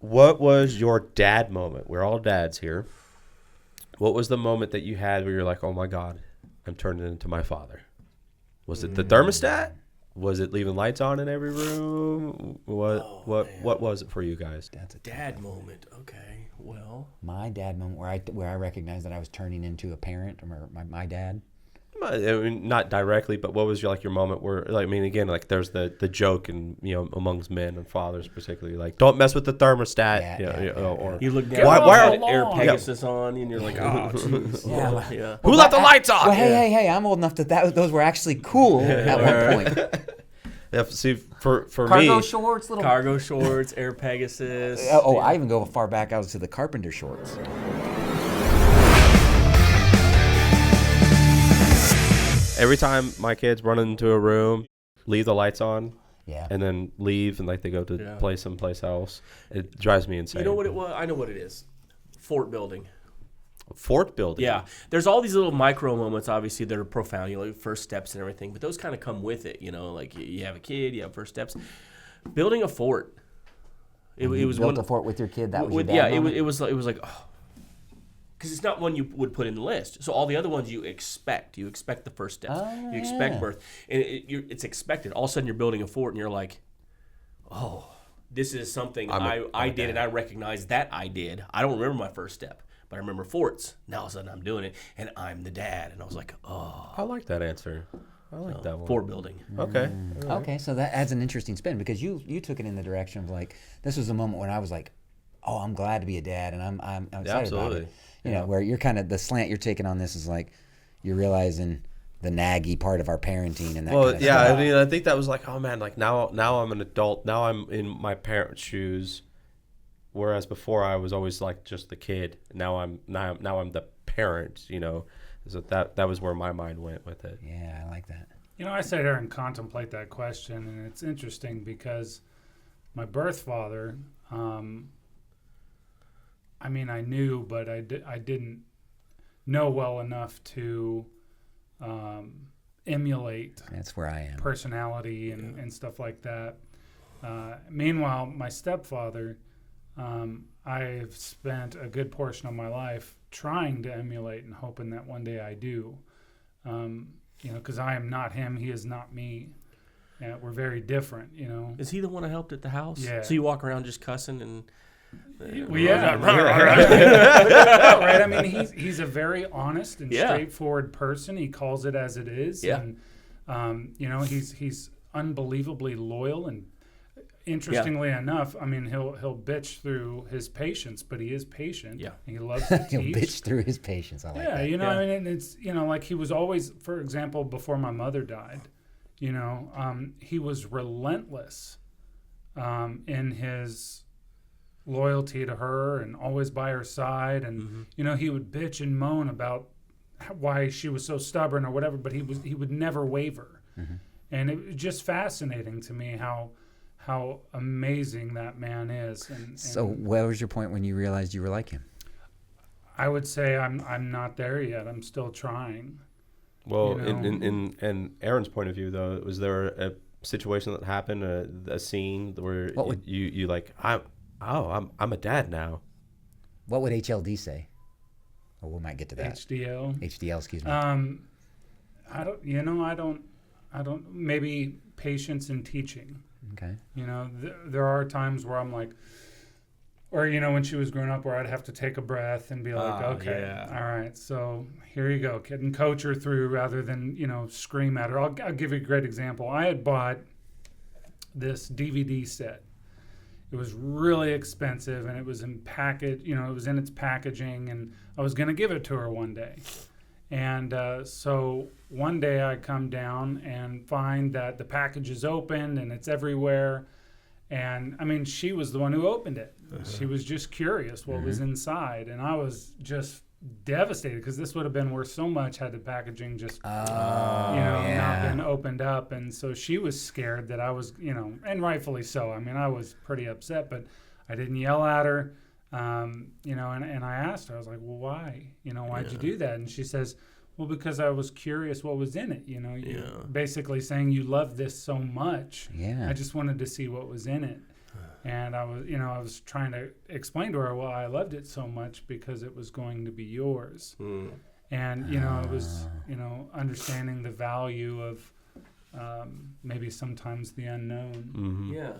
What was your dad moment? We're all dads here. What was the moment that you had where you're like, oh my God, I'm turning into my father? Was it the thermostat? Was it leaving lights on in every room? What was it for you guys? That's a Dad moment. Okay, well. My dad moment where I recognized that I was turning into a parent, or my dad. I mean, not directly, but what was your moment where, like, I mean, again, like there's the joke and amongst men and fathers particularly, like, don't mess with the thermostat. Or you look down, why are Air Pegasus on, and you're like, oh, jeez. Yeah. Who left the lights on? Well, hey, I'm old enough that those were actually cool at one point. See, for Cargo me, shorts, little Cargo shorts, Air Pegasus. I even go far back out to the carpenter shorts. every time my kids run into a room, leave the lights on, and then leave and like they go to play someplace else, it drives me insane. You know what it was? I know what it is. Fort building. Fort building. Yeah, there's all these little micro moments, obviously, that are profound. You know, like first steps and everything, but those kind of come with it. You know, like you have a kid, you have first steps. Building a fort. It was built a fort with your kid. That was your dad. Yeah, moment? it was like, oh, because it's not one you would put in the list. So all the other ones you expect. You expect the first steps. You expect birth, and it's expected. All of a sudden, you're building a fort, and you're like, oh, this is something I did, and I recognize that I did. I don't remember my first step. I remember forts. Now all of a sudden I'm doing it, and I'm the dad. And I was like, oh. I like that answer. I like that one. Fort building. Okay. Right. Okay, so that adds an interesting spin because you took it in the direction of like, this was a moment when I was like, oh, I'm glad to be a dad, and I'm excited about it. You know, where you're kind of, the slant you're taking on this is like, you're realizing the naggy part of our parenting and that kind of stuff. I mean, I think that was like, oh man, like now I'm an adult. Now I'm in my parents' shoes. Whereas before I was always like just the kid. Now I'm the parent, you know. So that was where my mind went with it. Yeah, I like that. You know, I sit here and contemplate that question, and it's interesting because my birth father, I mean, I knew, but I didn't know well enough to emulate. That's where I am. Personality and stuff like that. Meanwhile, my stepfather, I've spent a good portion of my life trying to emulate and hoping that one day I do. You know, because I am not him, he is not me. We're very different, you know. Is he the one who helped at the house? Yeah. So you walk around just cussing and... right. I mean, he's a very honest and straightforward person. He calls it as it is. Yeah. And, you know, he's unbelievably loyal and interestingly enough, I mean, he'll bitch through his patience, but he is patient. Yeah. He loves to teach. He'll bitch through his patience. I like that. You know, I mean, and it's, you know, like he was always, for example, before my mother died, you know, he was relentless in his loyalty to her and always by her side. And, you know, he would bitch and moan about why she was so stubborn or whatever, but he would never waver. And it was just fascinating to me how amazing that man is. And so what was your point when you realized you were like him? I would say I'm not there yet. I'm still trying. Well, you know? in Aaron's point of view, though, was there a situation that happened, a scene where you like, I'm a dad now? What would HLD say? Oh, we might get to that. HDL, excuse me. I don't, maybe patience in teaching. Okay. You know, there are times where I'm like, or, you know, when she was growing up where I'd have to take a breath and be like, okay, all right, so here you go, kid, and coach her through rather than, you know, scream at her. I'll give you a great example. I had bought this DVD set. It was really expensive, and it was in it was in its packaging, and I was going to give it to her one day. And so one day I come down and find that the package is opened and it's everywhere. And, I mean, she was the one who opened it. She was just curious what was inside. And I was just devastated because this would have been worth so much had the packaging just, not been opened up. And so she was scared that I was, you know, and rightfully so. I mean, I was pretty upset, but I didn't yell at her. You know, and I asked her, I was like, well, why? You know, why'd you do that? And she says, well, because I was curious what was in it. You know, basically saying you love this so much. Yeah. I just wanted to see what was in it. And I was trying to explain to her, well, I loved it so much because it was going to be yours. And, it was, understanding the value of maybe sometimes the unknown. Yeah.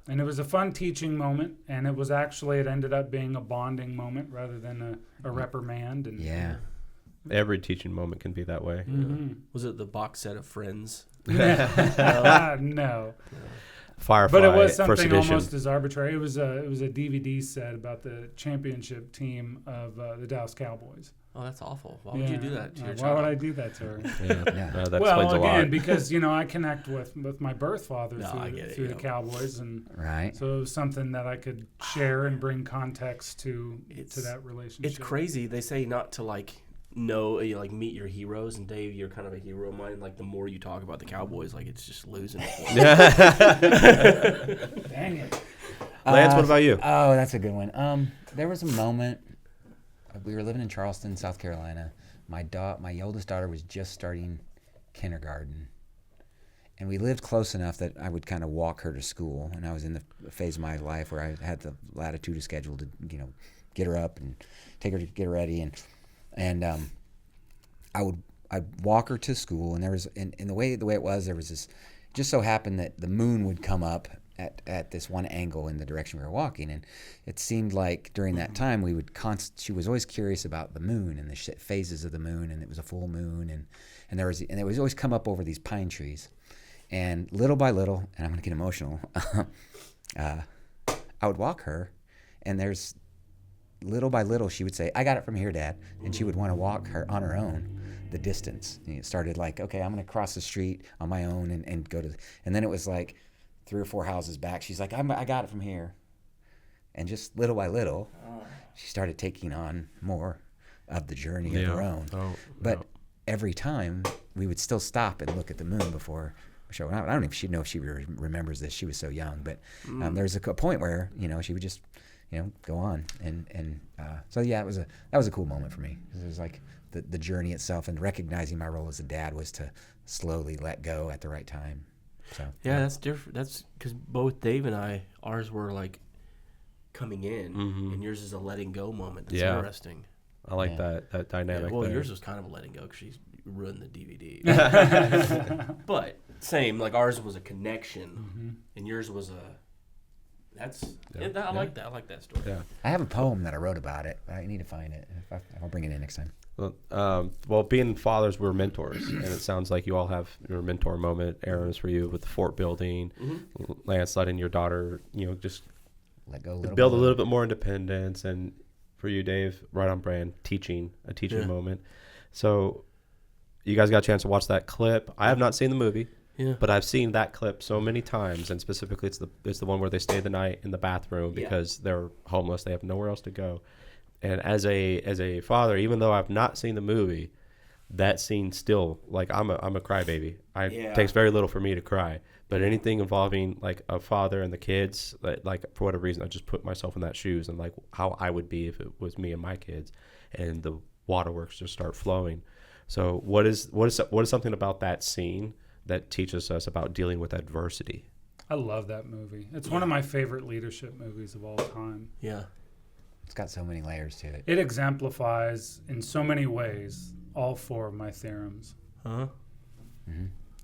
And it was a fun teaching moment. And it ended up being a bonding moment rather than a reprimand. And Every teaching moment can be that way. Was it the box set of Friends? No. Firefly, but it was something first edition. almost as arbitrary. It was a DVD set about the championship team of the Dallas Cowboys. Oh, that's awful. Why would you do that to your Why child? would I do that to her? That well, explains a again, lot. because I connect with my birth father through the Cowboys, and so it was something that I could share and bring context to that relationship. It's crazy. They say not to meet your heroes, and Dave, you're kind of a hero of mine. Like the more you talk about the Cowboys, like it's just losing. Dang it. Lance, what about you? Oh, that's a good one. There was a moment. We were living in Charleston, South Carolina. My oldest daughter was just starting kindergarten, and we lived close enough that I would kind of walk her to school. And I was in the phase of my life where I had the latitude of schedule to, get her up and take her to get her ready, and I'd walk her to school. And there was, in the way it was, there was this. Just so happened that the moon would come up at this one angle in the direction we were walking, and it seemed like during that time she was always curious about the moon and the phases of the moon, and it was a full moon, and it would always come up over these pine trees, and little by little, and I'm going to get emotional, I would walk her, and there's little by little she would say, "I got it from here, Dad," and she would want to walk her on her own the distance. And it started like, okay, I'm going to cross the street on my own and go to, and then it was like 3 or 4 houses back, she's like, I got it from here. And just little by little, she started taking on more of the journey of her own. But every time, we would still stop and look at the moon before showing out. I don't know if she remembers this. She was so young. But there's a point where, she would just, go on. So, yeah, that was a cool moment for me. It was like the journey itself, and recognizing my role as a dad was to slowly let go at the right time. So, that's different. That's because both Dave and ours were like coming in, and yours is a letting go moment. That's interesting. I like that dynamic. Well, there. yours was kind of a letting go because she's ruined the DVD. But same, like ours was a connection, and yours was a. I like that. I like that story. Yeah. I have a poem that I wrote about it. I need to find it. I'll bring it in next time. Well, being fathers, we're mentors, and it sounds like you all have your mentor moment. Aaron is for you with the fort building. Lance letting your daughter, just let go, build a little bit more independence, and for you, Dave, right on brand, a teaching moment. So, you guys got a chance to watch that clip. I have not seen the movie, but I've seen that clip so many times, and specifically, it's the one where they stay the night in the bathroom because they're homeless, they have nowhere else to go. And as a father, even though I've not seen the movie, that scene still, like, I'm a crybaby. It takes very little for me to cry. But anything involving like a father and the kids, like for whatever reason, I just put myself in that shoes and like how I would be if it was me and my kids, and the waterworks just start flowing. So what is something about that scene that teaches us about dealing with adversity? I love that movie. It's one of my favorite leadership movies of all time. Yeah. It's got so many layers to it. It exemplifies in so many ways all 4 of my theorems.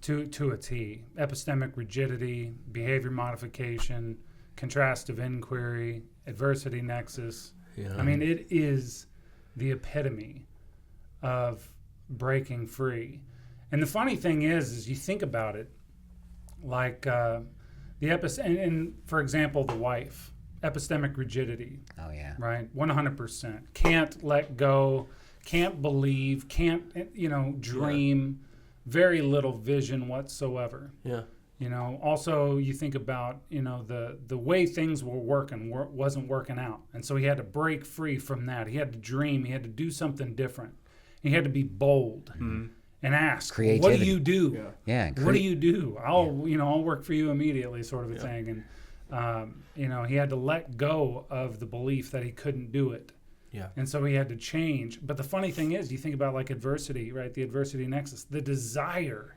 To a T. Epistemic rigidity, behavior modification, contrastive inquiry, adversity nexus. Yeah. I mean, it is the epitome of breaking free. And the funny thing is you think about it, like and for example, the wife. Epistemic rigidity. Oh, yeah. Right? 100%. Can't let go, can't believe, can't, dream, very little vision whatsoever. Yeah. Also you think about, the way things were working wasn't working out. And so he had to break free from that. He had to dream. He had to do something different. He had to be bold and ask, creativity. What do you do? Yeah. What do you do? I'll work for you immediately, sort of a thing. And, he had to let go of the belief that he couldn't do it. Yeah. And so he had to change. But the funny thing is, you think about like adversity, right? The adversity nexus, the desire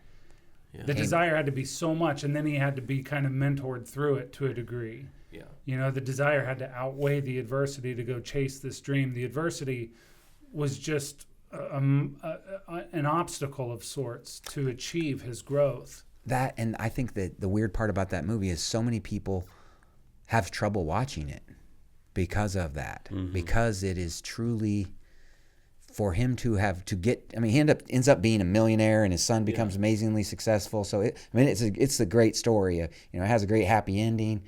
The desire had to be so much, and then he had to be kind of mentored through it to a degree. Yeah. You know, the desire had to outweigh the adversity to go chase this dream. The adversity was just an obstacle of sorts to achieve his growth. That, and I think that the weird part about that movie is so many people have trouble watching it because of that. Because it is truly, for him to have to get, I mean, he ends up being a millionaire, and his son becomes amazingly successful. So it's a great story. You know, it has a great happy ending,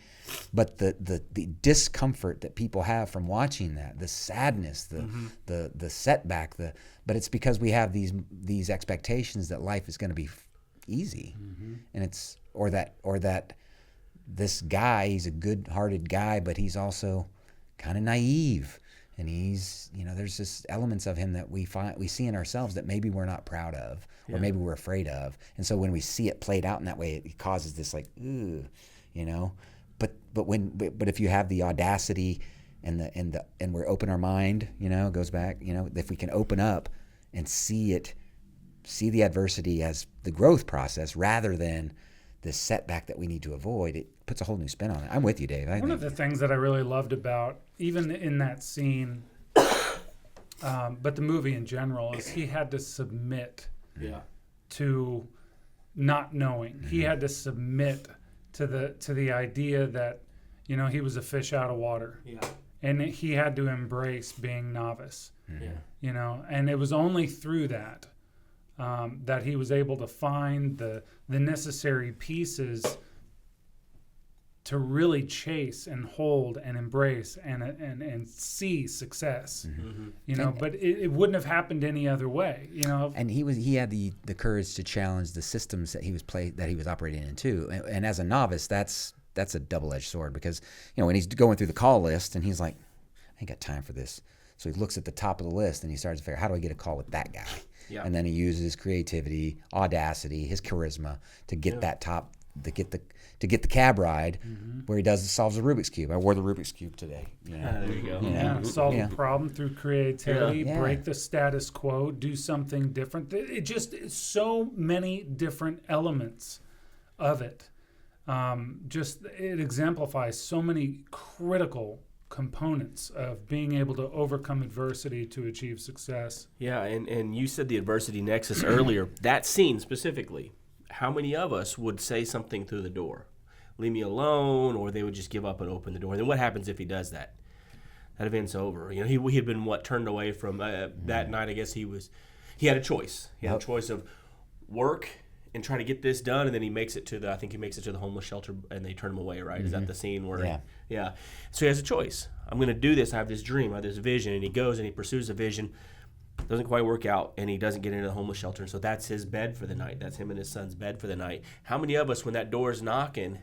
but the discomfort that people have from watching that, the sadness, the setback, but it's because we have these expectations that life is going to be easy, and it's or that this guy, he's a good-hearted guy, but he's also kind of naive. And he's, you know, there's just elements of him that we see in ourselves that maybe we're not proud of, or maybe we're afraid of. And so when we see it played out in that way, it causes this like, ooh, you know. But if you have the audacity and we open our mind, you know, it goes back, you know, if we can open up and see the adversity as the growth process rather than this setback that we need to avoid, it puts a whole new spin on it. I'm with you, Dave. One of the things that I really loved about, even in that scene, but the movie in general, is he had to submit to not knowing. He had to submit to the idea that, you know, he was a fish out of water. Yeah. And he had to embrace being novice. Yeah. You know, and it was only through that that he was able to find the necessary pieces to really chase and hold and embrace and see success, you know. But it wouldn't have happened any other way, you know. And he had the courage to challenge the systems that he was operating in too. And as a novice, that's a double-edged sword, because, you know, when he's going through the call list and he's like, I ain't got time for this. So he looks at the top of the list and he starts to figure, how do I get a call with that guy? Yeah. And then he uses his creativity, audacity, his charisma to get that top, to get the cab ride, where he solves the Rubik's Cube. I wore the Rubik's Cube today. You know? There you go. Yeah, solve a problem through creativity, break the status quo, do something different. It's so many different elements of it. It exemplifies so many critical components of being able to overcome adversity to achieve success. Yeah, and you said the adversity nexus earlier. That scene specifically, how many of us would say something through the door? Leave me alone, or they would just give up and open the door. And then what happens if he does that? That event's over. You know, he had been turned away from that night. I guess he had a choice. He had a choice of work and try to get this done, and then he makes it to the homeless shelter, and they turn him away, right? Is that the scene where yeah. So he has a choice. I'm going to do this. I have this dream. I have this vision, and he goes and he pursues the vision. Doesn't quite work out, and he doesn't get into the homeless shelter. And so that's his bed for the night. That's him and his son's bed for the night. How many of us, when that door's knocking,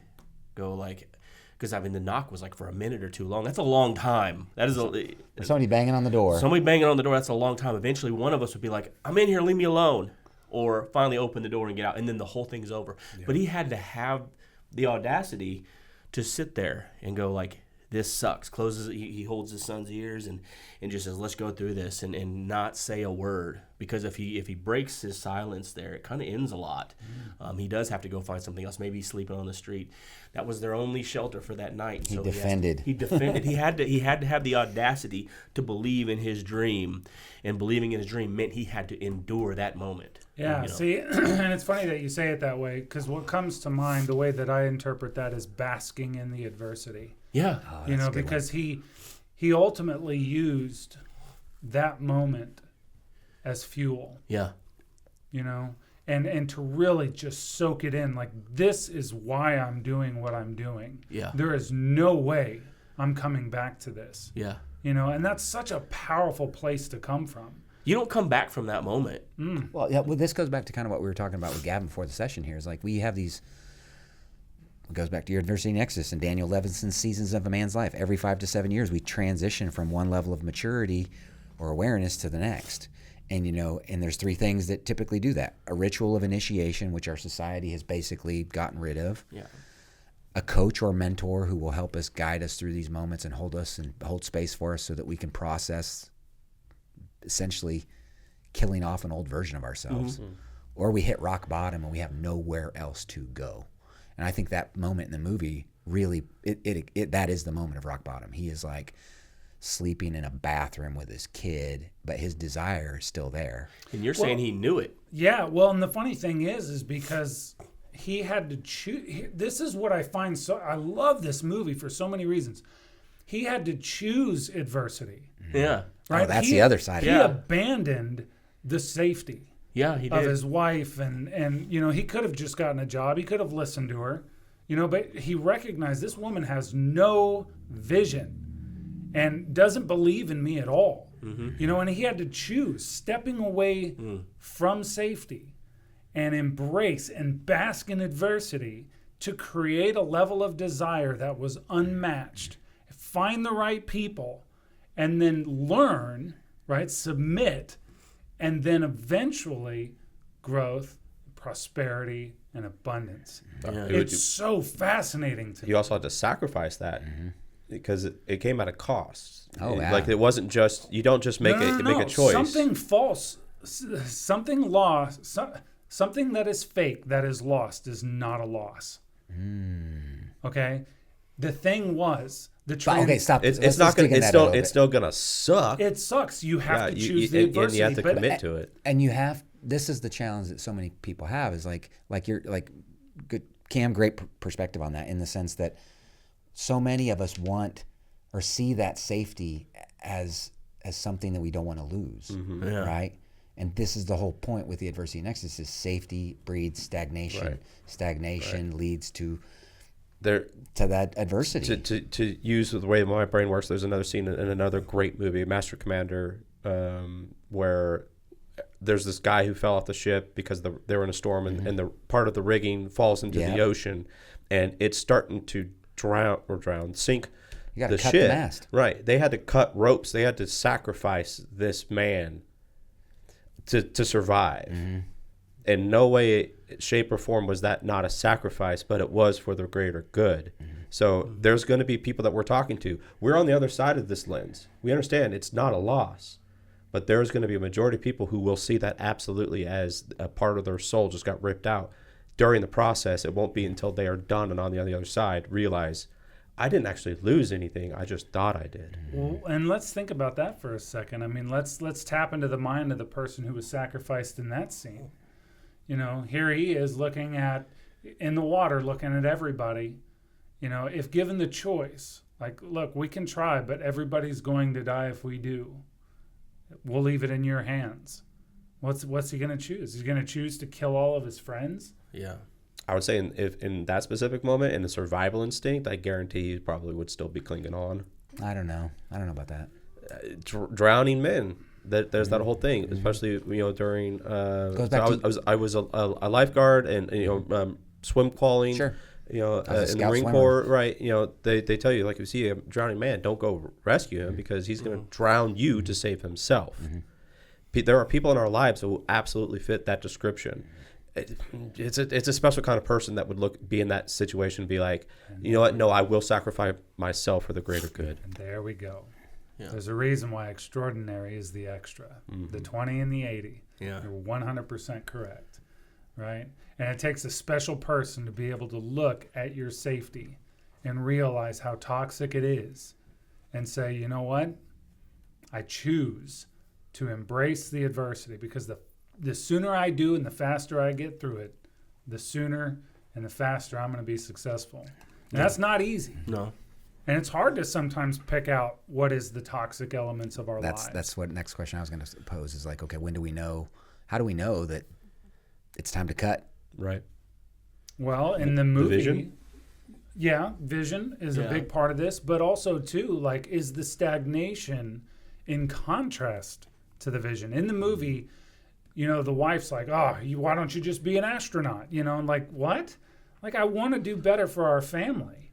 go like, because I mean the knock was like for a minute or two long. That's a long time. That is somebody banging on the door. Somebody banging on the door. That's a long time. Eventually, one of us would be like, I'm in here. Leave me alone. Or finally open the door and get out, and then the whole thing's over. Yeah. But he had to have the audacity to sit there and go like, this sucks. He holds his son's ears and just says, let's go through this, and not say a word. Because if he breaks his silence there, it kind of ends a lot. He does have to go find something else. Maybe he's sleeping on the street. That was their only shelter for that night. He defended. He defended. He had to have the audacity to believe in his dream, and believing in his dream meant he had to endure that moment. Yeah, see, and it's funny that you say it that way, because what comes to mind, the way that I interpret that, is basking in the adversity. Yeah. Oh, you know, because he ultimately used that moment as fuel. Yeah. You know, and to really just soak it in, like, this is why I'm doing what I'm doing. Yeah. There is no way I'm coming back to this. Yeah. You know, and that's such a powerful place to come from. You don't come back from that moment. Well, yeah. Well, this goes back to kind of what we were talking about with Gavin before the session here. Is like we have these. It goes back to your adversity nexus and Daniel Levinson's Seasons of a Man's Life. Every 5 to 7 years, we transition from one level of maturity or awareness to the next. And, you know, and there's 3 things that typically do that. A ritual of initiation, which our society has basically gotten rid of. Yeah. A coach or mentor who will help us, guide us through these moments and hold space for us so that we can process essentially killing off an old version of ourselves. or we hit rock bottom and we have nowhere else to go. And I think that moment in the movie really, that is the moment of rock bottom. He is like sleeping in a bathroom with his kid, but his desire is still there. And you're saying he knew it. Yeah, well, and the funny thing is because he had to choose. This is what I find I love this movie for so many reasons. He had to choose adversity. Yeah. Right? Oh, that's the other side. He abandoned the safety. Yeah, he did. Of his wife, and you know, he could have just gotten a job. He could have listened to her, you know, but he recognized this woman has no vision and doesn't believe in me at all. You know, and he had to choose stepping away from safety and embrace and bask in adversity to create a level of desire that was unmatched. Find the right people and then learn, right? Submit, and then eventually growth, prosperity, and abundance. Yeah. It's so fascinating to me. You also had to sacrifice that because it came at a cost. Oh, yeah. Like it wasn't just, you don't just make a choice. Something false, something lost, something that is fake, that is lost is not a loss. Okay? The thing was, okay, stop. It's not gonna. It's still gonna suck. It sucks. You have to choose the adversity, and you have to commit to it. And you have. This is the challenge that so many people have. Is like you're like, good Cam, great perspective on that, in the sense that so many of us want or see that safety as something that we don't want to lose, right? And this is the whole point with the adversity nexus: is safety breeds stagnation. Right. Stagnation leads to that adversity. To use the way my brain works, there's another scene in another great movie, Master Commander, where there's this guy who fell off the ship because they were in a storm, and the part of the rigging falls into the ocean, and it's starting to sink. You got to cut ship. the mast. Right. They had to cut ropes. They had to sacrifice this man to survive. In no way, shape, or form was that not a sacrifice, but it was for the greater good. So there's going to be people that we're talking to. We're on the other side of this lens. We understand it's not a loss, but there's going to be a majority of people who will see that absolutely as a part of their soul just got ripped out. During the process, it won't be until they are done and on the other side realize, I didn't actually lose anything. I just thought I did. Well, and let's think about that for a second. I mean, let's tap into the mind of the person who was sacrificed in that scene. You know, here he is looking in the water, looking at everybody. You know, if given the choice, like, look, we can try, but everybody's going to die if we do. We'll leave it in your hands. What's he going to choose? He's going to choose to kill all of his friends? Yeah. I would say in that specific moment, in the survival instinct, I guarantee he probably would still be clinging on. I don't know about that. Drowning men. There's that whole thing, especially during. I was a lifeguard and swim qualling. Sure. In the Marine Corps, right? They tell you, like, if you see a drowning man, don't go rescue him because he's going to drown you to save himself. There are people in our lives who will absolutely fit that description. It's a special kind of person that would be in that situation and be like, you know what? No, I will sacrifice myself for the greater good. And there we go. Yeah. There's a reason why extraordinary is the extra, the 20 and the 80. Yeah. You're 100% correct, right? And it takes a special person to be able to look at your safety and realize how toxic it is and say, you know what? I choose to embrace the adversity, because the sooner I do and the faster I get through it, the sooner and the faster I'm going to be successful. And that's not easy. No. And it's hard to sometimes pick out what is the toxic elements of our lives. That's what next question I was going to pose is like, okay, when do we know? How do we know that it's time to cut? Right. Well, in the movie, vision? Vision is a big part of this, but also too, like, is the stagnation in contrast to the vision. In the movie, the wife's like, why don't you just be an astronaut? And like, what? Like, I want to do better for our family.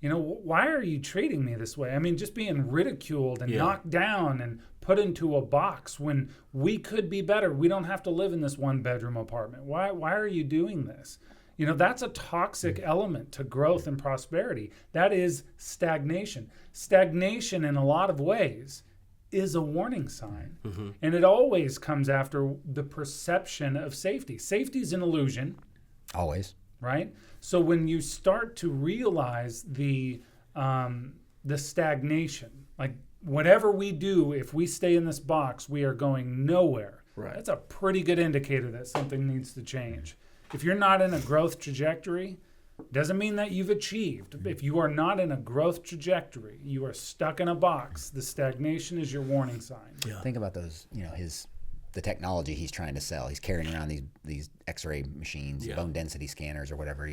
Why are you treating me this way? I mean, just being ridiculed and knocked down and put into a box when we could be better. We don't have to live in this one-bedroom apartment. Why are you doing this? That's a toxic element to growth and prosperity. That is stagnation. Stagnation, in a lot of ways, is a warning sign. And it always comes after the perception of safety. Safety is an illusion. Always. Right? So when you start to realize the stagnation, like whatever we do, if we stay in this box, we are going nowhere. Right. That's a pretty good indicator that something needs to change. If you're not in a growth trajectory, doesn't mean that you've achieved. If you are not in a growth trajectory, you are stuck in a box. The stagnation is your warning sign. Yeah. Think about those, the technology he's trying to sell. He's carrying around these X-ray machines, bone density scanners or whatever,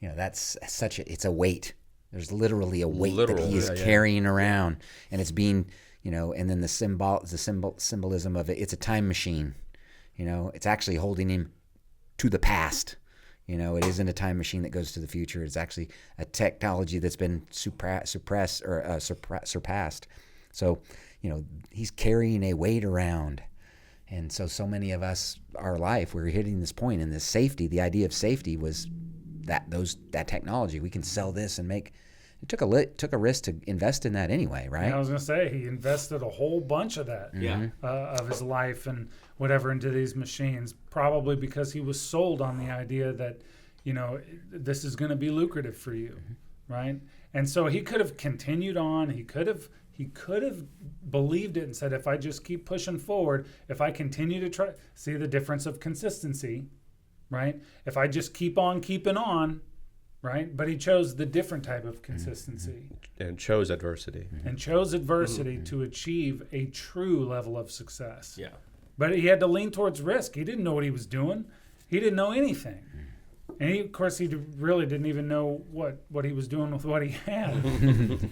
that's it's a weight. There's literally a weight that he is carrying around, and it's being, and then the symbolism of it, it's a time machine. It's actually holding him to the past. It isn't a time machine that goes to the future. It's actually a technology that's been surpassed. So, he's carrying a weight around. And so many of us, our life, we're hitting this point, and this safety, the idea of safety was that technology. We can sell this and make. It took a risk to invest in that anyway, right? I was going to say, he invested a whole bunch of that of his life and whatever into these machines, probably because he was sold on the idea that, this is going to be lucrative for you, right? And so he could have continued on. He could have believed it and said, if I just keep pushing forward, if I continue to try, see the difference of consistency, right? If I just keep on keeping on, right? But he chose the different type of consistency. And chose adversity. And chose adversity to achieve a true level of success. Yeah. But he had to lean towards risk. He didn't know what he was doing. He didn't know anything. And he really didn't even know what he was doing with what he had.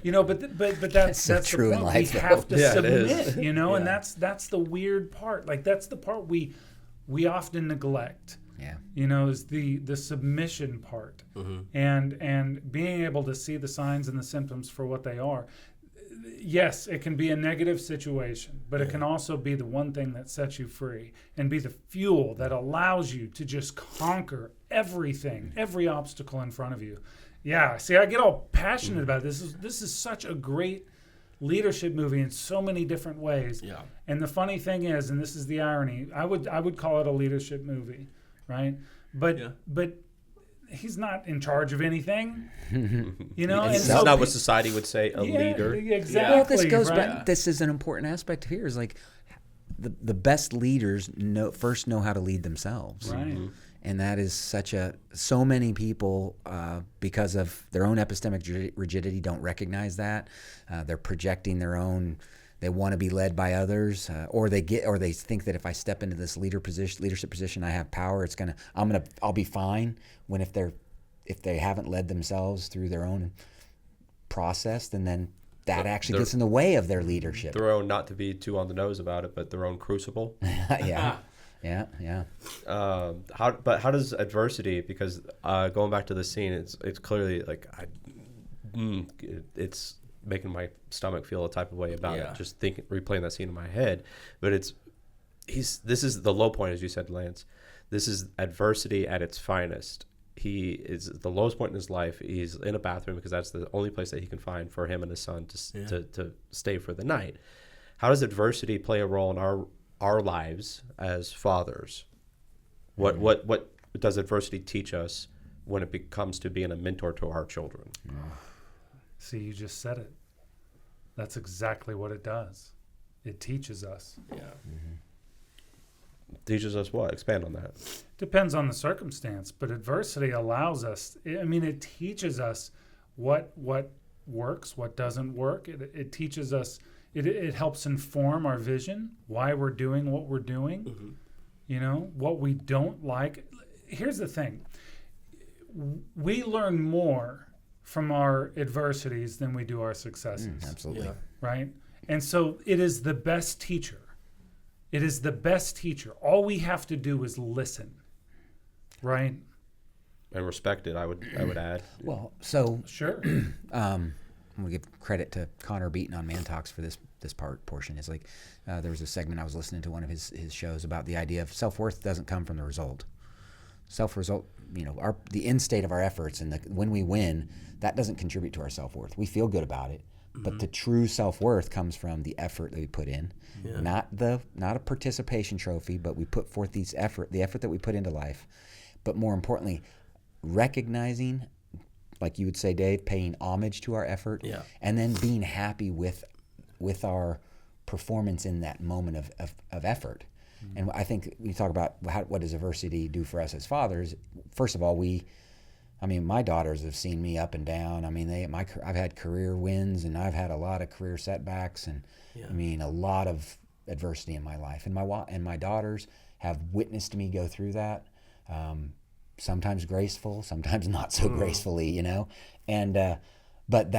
But that's so the true point. In life, we have to submit, Yeah. and that's the weird part. Like that's the part we often neglect. Yeah. Is the submission part. And being able to see the signs and the symptoms for what they are. Yes, it can be a negative situation, but it can also be the one thing that sets you free and be the fuel that allows you to just conquer everything, every obstacle in front of you. Yeah, see, I get all passionate about this. This is such a great leadership movie in so many different ways. Yeah. And the funny thing is, and this is the irony, I would call it a leadership movie, right? But he's not in charge of anything, It's not what society would say a leader. Exactly. Well, this goes right? back. This is an important aspect here. Is like the best leaders first know how to lead themselves, right? And that is so many people because of their own epistemic rigidity don't recognize that. They're projecting their own. They want to be led by others, or they think that if I step into this leadership position, I have power. I'll be fine. When if they haven't led themselves through their own process, then that actually gets in the way of their leadership. Their own, not to be too on the nose about it, but their own crucible. Yeah. How does adversity? Because going back to the scene, it's clearly like it's making my stomach feel a type of way about it. Just replaying that scene in my head. But this is the low point, as you said, Lance. This is adversity at its finest. He is the lowest point in his life. He's in a bathroom because that's the only place that he can find for him and his son to stay for the night. How does adversity play a role in our lives as fathers? What does adversity teach us when it comes to being a mentor to our children? See, you just said it. That's exactly what it does. It teaches us. Yeah. Teaches us what? Expand on that. Depends on the circumstance, but adversity allows us. It teaches us what works, what doesn't work. It teaches us. It helps inform our vision, why we're doing what we're doing. What we don't like. Here's the thing. We learn more from our adversities than we do our successes. Absolutely. Right? And so it is the best teacher. It is the best teacher. All we have to do is listen. Right? And respect it, I would add. Well, so sure. I'm gonna give credit to Connor Beaton on Man Talks for this portion. It's like there was a segment I was listening to one of his shows about the idea of self-worth doesn't come from the result. Self-result, the end state of our efforts and when we win, that doesn't contribute to our self-worth. We feel good about it, But the true self-worth comes from the effort that we put in, not a participation trophy, but we put forth the effort that we put into life. But more importantly, recognizing, like you would say, Dave, paying homage to our effort, and then being happy with our performance in that moment of effort. Mm-hmm. And I think we talk about what does adversity do for us as fathers. First of all, my daughters have seen me up and down. I mean, I've had career wins, and I've had a lot of career setbacks, and a lot of adversity in my life. And my daughters have witnessed me go through that. Sometimes graceful, sometimes not so gracefully, And but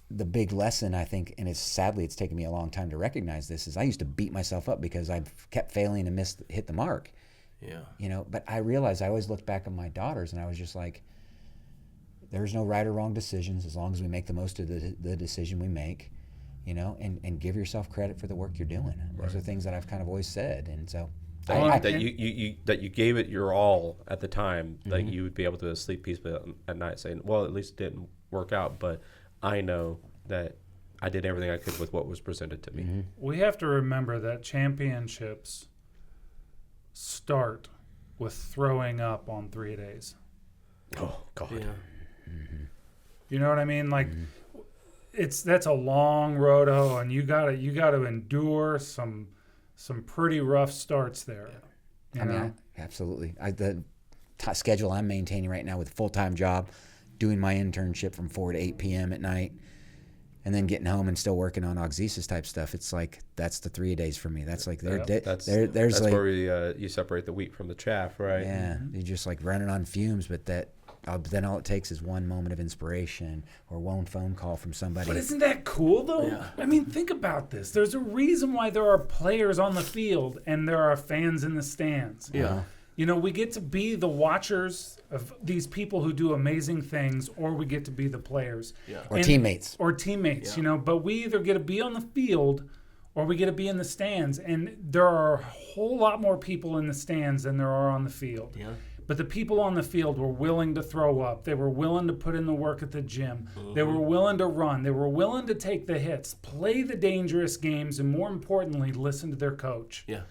the big lesson, I think, and it's taken me a long time to recognize this, is I used to beat myself up because I kept failing to hit the mark. Yeah. But I realized I always looked back at my daughters, and I was just like, there's no right or wrong decisions as long as we make the most of the decision we make, and give yourself credit for the work you're doing. Those are things that I've kind of always said, and so. That you gave it your all at the time, that you would be able to sleep peacefully at night, saying, well, at least it didn't work out, but I know that I did everything I could with what was presented to me. Mm-hmm. We have to remember that championships start with throwing up on 3 days. Oh, God. Yeah. Mm-hmm. You know what I mean? Like, that's a long road, and you gotta endure some pretty rough starts there. Absolutely. The schedule I'm maintaining right now with a full-time job, doing my internship from 4 to 8 p.m. at night, and then getting home and still working on Auxesis type stuff. It's like, that's the 3 days for me. That's like, that's like, where you separate the wheat from the chaff, right? Yeah. You're just like running on fumes, but then all it takes is one moment of inspiration or one phone call from somebody. But isn't that cool, though? Yeah. I mean, think about this. There's a reason why there are players on the field and there are fans in the stands. Yeah. We get to be the watchers of these people who do amazing things, or we get to be the players. Yeah. Or teammates. Yeah. But we either get to be on the field or we get to be in the stands. And there are a whole lot more people in the stands than there are on the field. Yeah. But the people on the field were willing to throw up. They were willing to put in the work at the gym. Mm-hmm. They were willing to run. They were willing to take the hits, play the dangerous games, and more importantly, listen to their coach. Yeah.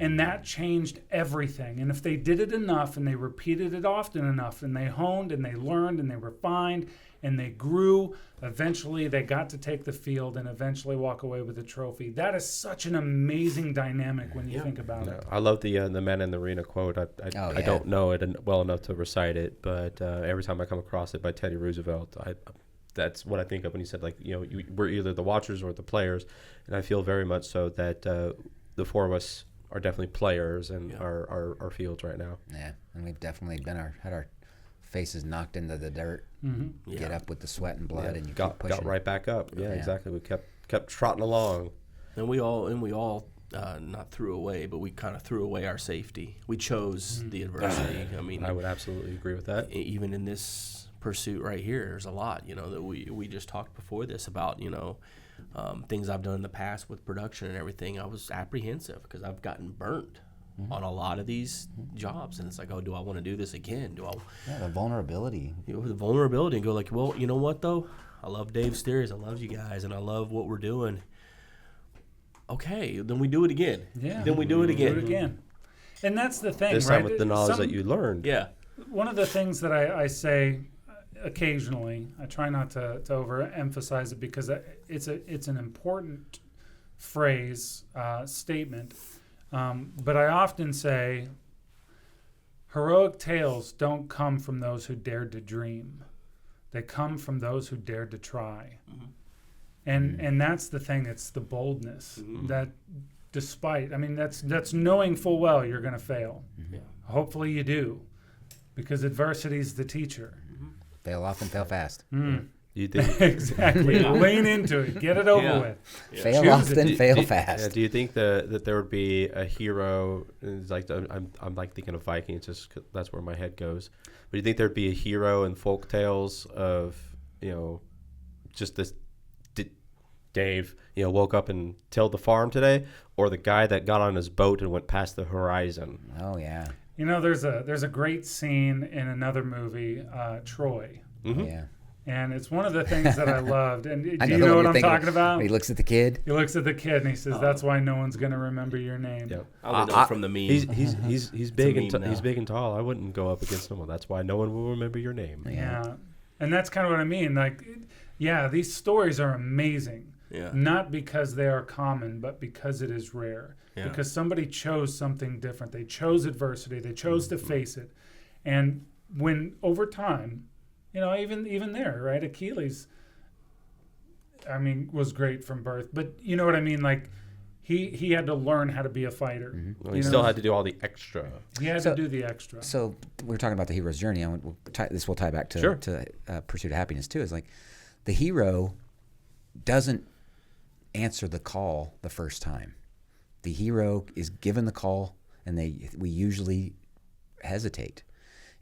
And that changed everything. And if they did it enough, and they repeated it often enough, and they honed, and they learned, and they refined, and they grew, eventually they got to take the field and eventually walk away with a trophy. That is such an amazing dynamic when you think about it. I love the man in the arena quote. I don't know it well enough to recite it, but every time I come across it by Teddy Roosevelt, that's what I think of when he said, like, we're either the watchers or the players. And I feel very much so that the four of us are definitely players in our fields right now. Yeah, and we've definitely had our faces knocked into the dirt, get up with the sweat and blood, and you keep pushing. Got right back up. Yeah, exactly. We kept trotting along. And we all not threw away, but we kind of threw away our safety. We chose the adversity. I mean, I would absolutely agree with that. Even in this pursuit right here, there's a lot, that we just talked before this about, things I've done in the past with production and everything. I was apprehensive because I've gotten burnt on a lot of these jobs, and it's like, oh, do I want to do this again? The vulnerability. The vulnerability, and go like, well, you know what though? I love Dave's theories. I love you guys, and I love what we're doing. Okay, then we do it again. Yeah. Then we do it again. Do it again. And that's the thing, this right? time with the knowledge that you learned. Yeah. One of the things that I say occasionally, I try not to overemphasize it because it's an important phrase, statement. But I often say, heroic tales don't come from those who dared to dream. They come from those who dared to try. Mm-hmm. And that's the thing. It's the boldness that, despite, that's knowing full well you're going to fail. Mm-hmm. Yeah. Hopefully you do, because adversity is the teacher. Mm-hmm. Fail often, fail fast. Mm. You think exactly? Lean into it. Get it over with. Yeah. Fail often, fail fast. Do you think that there would be a hero? It's like I'm like thinking of Vikings, just 'cause that's where my head goes. But do you think there'd be a hero in folk tales of just this Dave woke up and tilled the farm today, or the guy that got on his boat and went past the horizon? Oh yeah. There's a great scene in another movie, Troy. Mm-hmm. Yeah. And it's one of the things that I loved. And do you know know what I'm talking about? He looks at the kid. He looks at the kid and he says, "That's why no one's going to remember your name." Yep. I only know it from the meme. He's big and now. he's big and tall. I wouldn't go up against him. That's why no one will remember your name. Yeah. And that's kind of what I mean. Like, yeah, these stories are amazing. Yeah. Not because they are common, but because it is rare. Yeah. Because somebody chose something different. They chose adversity. They chose to face it. And when over time, you know, even there, right? Achilles, I mean, was great from birth. But you know what I mean? Like, he had to learn how to be a fighter. Mm-hmm. Well, he still had to do all the extra. He had to do the extra. So we're talking about the hero's journey. This will tie back to Pursuit of Happyness too. Is like the hero doesn't answer the call the first time. The hero is given the call, and we usually hesitate.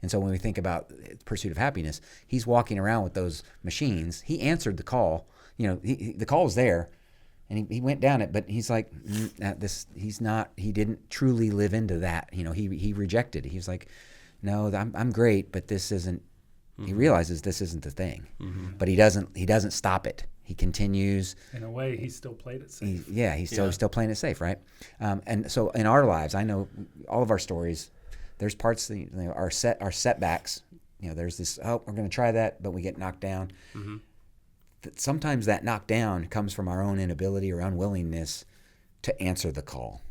And so when we think about Pursuit of Happyness, he's walking around with those machines. He answered the call. You know, the call was there, and he went down it. But he's like, he didn't truly live into that. You know, he rejected it. He was like, no, I'm great, but this isn't. Mm-hmm. He realizes this isn't the thing. Mm-hmm. But he doesn't stop it. He continues. In a way, he still played it safe. He's still playing it safe, right? And so in our lives, I know all of our stories. There's parts that, you know, our setbacks. You know, there's this. Oh, we're going to try that, but we get knocked down. Mm-hmm. Sometimes that knockdown comes from our own inability or unwillingness to answer the call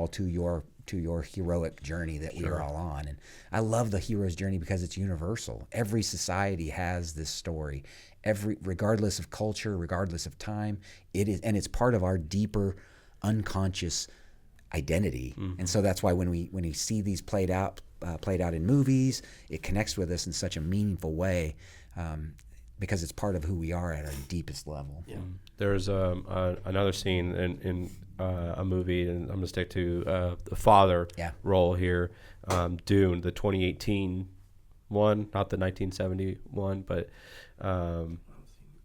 to your heroic journey that we are all on. And I love the hero's journey because it's universal. Every society has this story. Regardless of culture, regardless of time, it is, and it's part of our deeper unconscious identity. Mm-hmm. And so that's why when we see these played out in movies, it connects with us in such a meaningful way, because it's part of who we are at our deepest level. Yeah. There's another scene in a movie, and I'm going to stick to the father role here. Dune, the 2018 one, not the 1971, but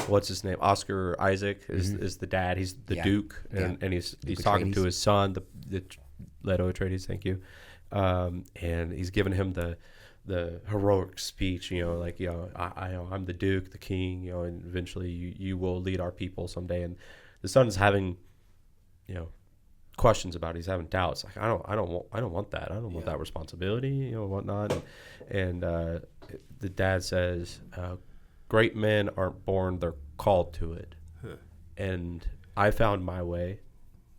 what's his name? Oscar Isaac is the dad. He's the Duke, and he's talking to his son, the Leto Atreides. Thank you. And he's giving him the heroic speech, you know, like, you know, I'm the Duke, the king, you know, and eventually you will lead our people someday. And the son's having, you know, questions about it. He's having doubts. Like, I don't want that. I don't want that responsibility, you know, whatnot. And the dad says, great men aren't born, they're called to it. Huh. And I found my way,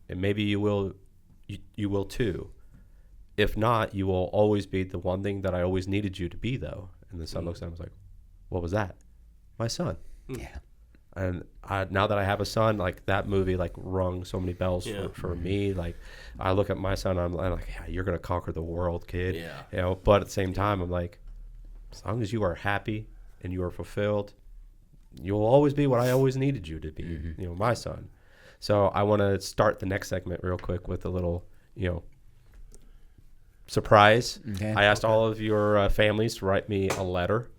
and maybe you will too. If not, you will always be the one thing that I always needed you to be, though. And the son looks at him and was like, what was that? My son. Yeah. And now that I have a son, like, that movie, like, rung so many bells for me. Like, I look at my son, I'm like, yeah, you're going to conquer the world, kid. Yeah. You know, but at the same time, I'm like, as long as you are happy and you are fulfilled, you'll always be what I always needed you to be, you know, my son. So I want to start the next segment real quick with a little, you know, surprise. Okay. I asked all of your families to write me a letter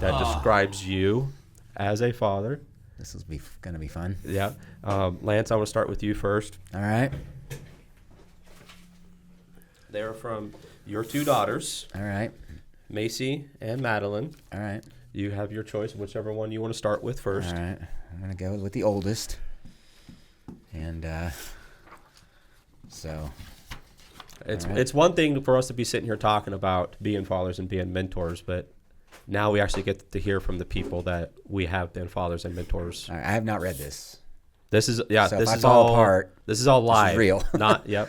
that describes you as a father. This is going to be fun. Yeah. Lance, I want to start with you first. All right. They're from your two daughters. All right. Macy and Madeline. All right. You have your choice, whichever one you want to start with first. All right. I'm going to go with the oldest. And so... It's one thing for us to be sitting here talking about being fathers and being mentors, but now we actually get to hear from the people that we have been fathers and mentors. All right, I have not read this. This is so this if is I fall all apart. This is all live. This is real. Not yep.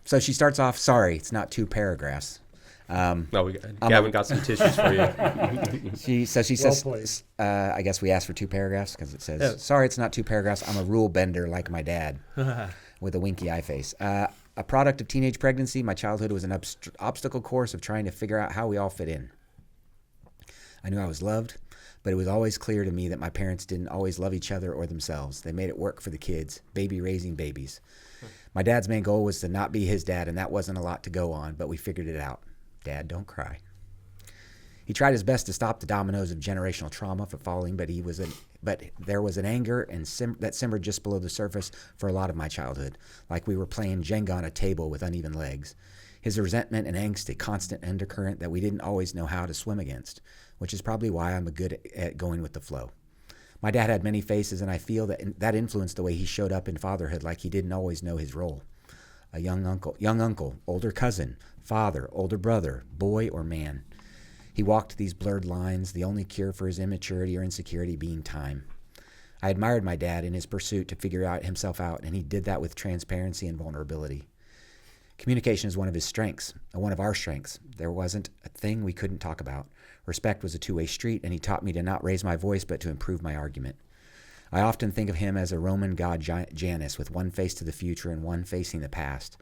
So she starts off. Sorry, it's not 2 paragraphs. Gavin got some tissues for you. She says, I guess we asked for 2 paragraphs because it says, sorry, it's not 2 paragraphs. I'm a rule bender like my dad, with a winky eye face. A product of teenage pregnancy, my childhood was an obstacle course of trying to figure out how we all fit in. I knew I was loved, but it was always clear to me that my parents didn't always love each other or themselves. They made it work for the kids, raising babies. My dad's main goal was to not be his dad, and that wasn't a lot to go on, but we figured it out. Dad, don't cry. He tried his best to stop the dominoes of generational trauma from falling, but there was an anger that simmered just below the surface for a lot of my childhood, like we were playing Jenga on a table with uneven legs. His resentment and angst, a constant undercurrent that we didn't always know how to swim against. which is probably why I'm good at going with the flow. My dad had many faces, and I feel that influenced the way he showed up in fatherhood, like he didn't always know his role. A young uncle, older cousin, father, older brother, boy or man. He walked these blurred lines, the only cure for his immaturity or insecurity being time. I admired my dad in his pursuit to figure himself out, and he did that with transparency and vulnerability. Communication is one of his strengths, one of our strengths. There wasn't a thing we couldn't talk about. Respect was a two-way street, and he taught me to not raise my voice, but to improve my argument. I often think of him as a Roman god Janus, with one face to the future and one facing the past.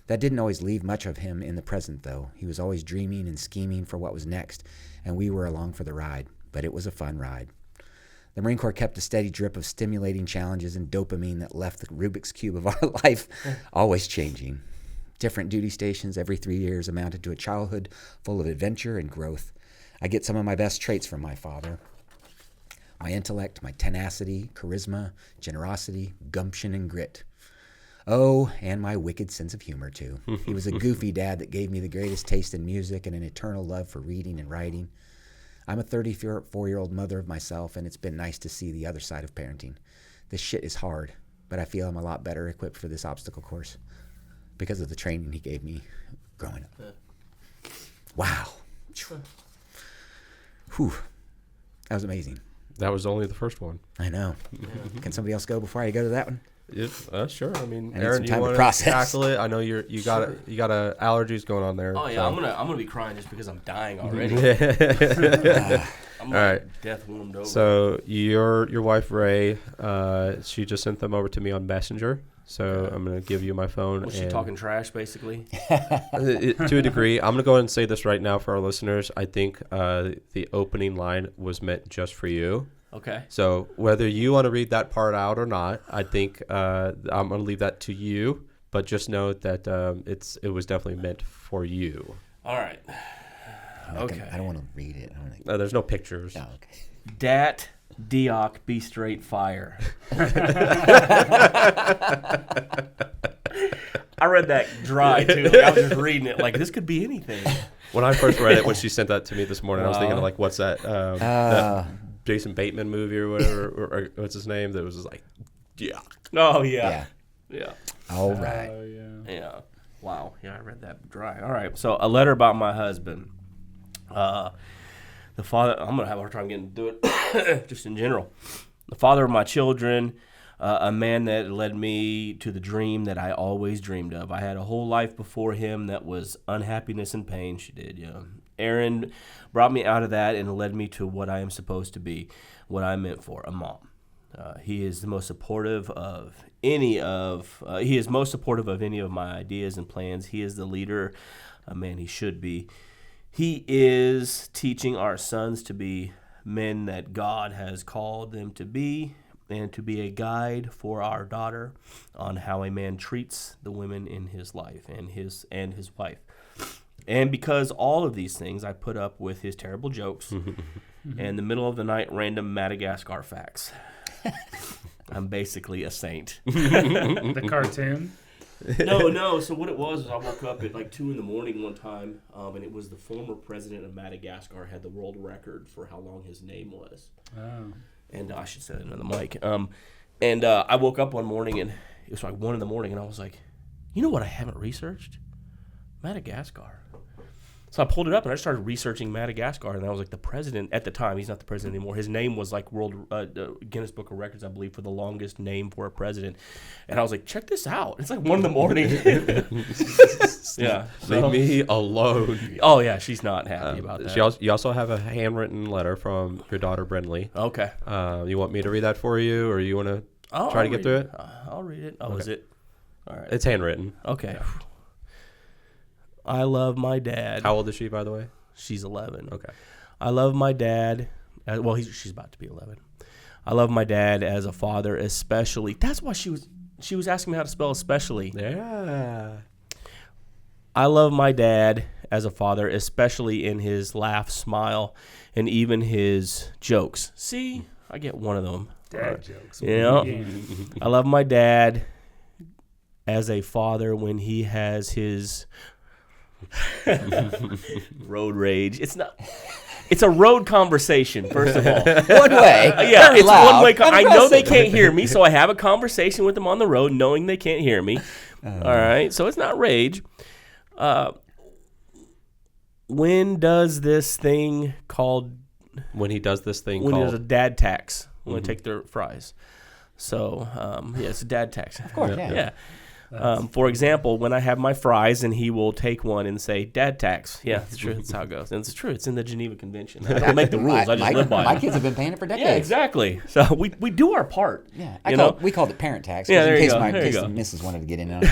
That didn't always leave much of him in the present, though. He was always dreaming and scheming for what was next, and we were along for the ride. But it was a fun ride. The Marine Corps kept a steady drip of stimulating challenges and dopamine that left the Rubik's Cube of our life always changing. Different duty stations every 3 years amounted to a childhood full of adventure and growth. I get some of my best traits from my father. My intellect, my tenacity, charisma, generosity, gumption, and grit. Oh, and my wicked sense of humor, too. He was a goofy dad that gave me the greatest taste in music and an eternal love for reading and writing. I'm a 34-year-old mother of myself, and it's been nice to see the other side of parenting. This shit is hard, but I feel I'm a lot better equipped for this obstacle course because of the training he gave me growing up. Wow. Whew. That was amazing. That was only the first one. I know. Can somebody else go before I go to that one? Sure. I mean, I need Aaron, some time you to want to process. tackle it? I know you got allergies going on there. Oh yeah, so. I'm gonna be crying just because I'm dying already. I'm All right. death warmed over. So your wife Ray, she just sent them over to me on Messenger. So I'm gonna give you my phone. Was she talking trash, basically? To a degree. I'm gonna go ahead and say this right now for our listeners. I think the opening line was meant just for you. Okay. So whether you want to read that part out or not, I think I'm going to leave that to you. But just know that it was definitely meant for you. All right. Okay. I don't want to read it. There's no pictures. Oh, okay. Dat, Dioc, be straight fire. I read that dry, too. Like, I was just reading it like, this could be anything. When I first read it, when she sent that to me this morning, I was thinking, like, what's that? That Jason Bateman movie or whatever, or what's his name? That was just like, yeah. Oh, yeah. Yeah. All right. Yeah. Wow. Yeah, I read that dry. All right. So, a letter about my husband. The father, I'm going to have a hard time getting to it, just in general. The father of my children, a man that led me to the dream that I always dreamed of. I had a whole life before him that was unhappiness and pain. She did, yeah. Aaron brought me out of that and led me to what I am supposed to be, what I'm meant for, a mom. He is the most supportive of any of my ideas and plans. He is the leader, a man he should be. He is teaching our sons to be men that God has called them to be, and to be a guide for our daughter on how a man treats the women in his life and his wife. And because all of these things, I put up with his terrible jokes and the middle of the night random Madagascar facts. I'm basically a saint. The cartoon? No. So what it was I woke up at like 2 a.m. one time, and it was the former president of Madagascar had the world record for how long his name was. Oh. And I should say that into the mic. And I woke up one morning, and it was like 1 a.m, and I was like, you know what I haven't researched? Madagascar. So I pulled it up, and I started researching Madagascar, and I was like, the president, at the time, he's not the president anymore, his name was like Guinness Book of Records, I believe, for the longest name for a president. And I was like, check this out. It's like 1 a.m. Yeah. Leave me alone. Oh, yeah, she's not happy about that. You also have a handwritten letter from your daughter, Brentley. Okay. You want me to read that for you, or you want to try to get through it? I'll read it. Oh, okay. Is it? All right. It's handwritten. Okay. Yeah. I love my dad. How old is she, by the way? She's 11. Okay. I love my dad. Well, she's about to be 11. I love my dad as a father, especially. That's why she was asking me how to spell especially. Yeah. I love my dad as a father, especially in his laugh, smile, and even his jokes. See, I get one of them. Dad jokes. You know? Yeah. I love my dad as a father when he has his road rage. It's not. It's a road conversation, first of all. One way. Yeah, very it's loud, one way. I know they aggressive. can't hear me, so I have a conversation with them on the road, knowing they can't hear me. All right, so it's not rage. When does this thing called? When he does this thing When called there's a dad tax. When they take their fries. So yeah, it's a dad tax. Of course, yeah. For example, when I have my fries and he will take one and say, "Dad tax." Yeah, it's true. That's how it goes. And it's true. It's in the Geneva Convention. I don't make the rules. I just live by My them. kids have been paying it for decades. Yeah, exactly. So we do our part. Yeah, we called it parent tax. Yeah, there in you case go. my There you case go. the missus wanted to get in on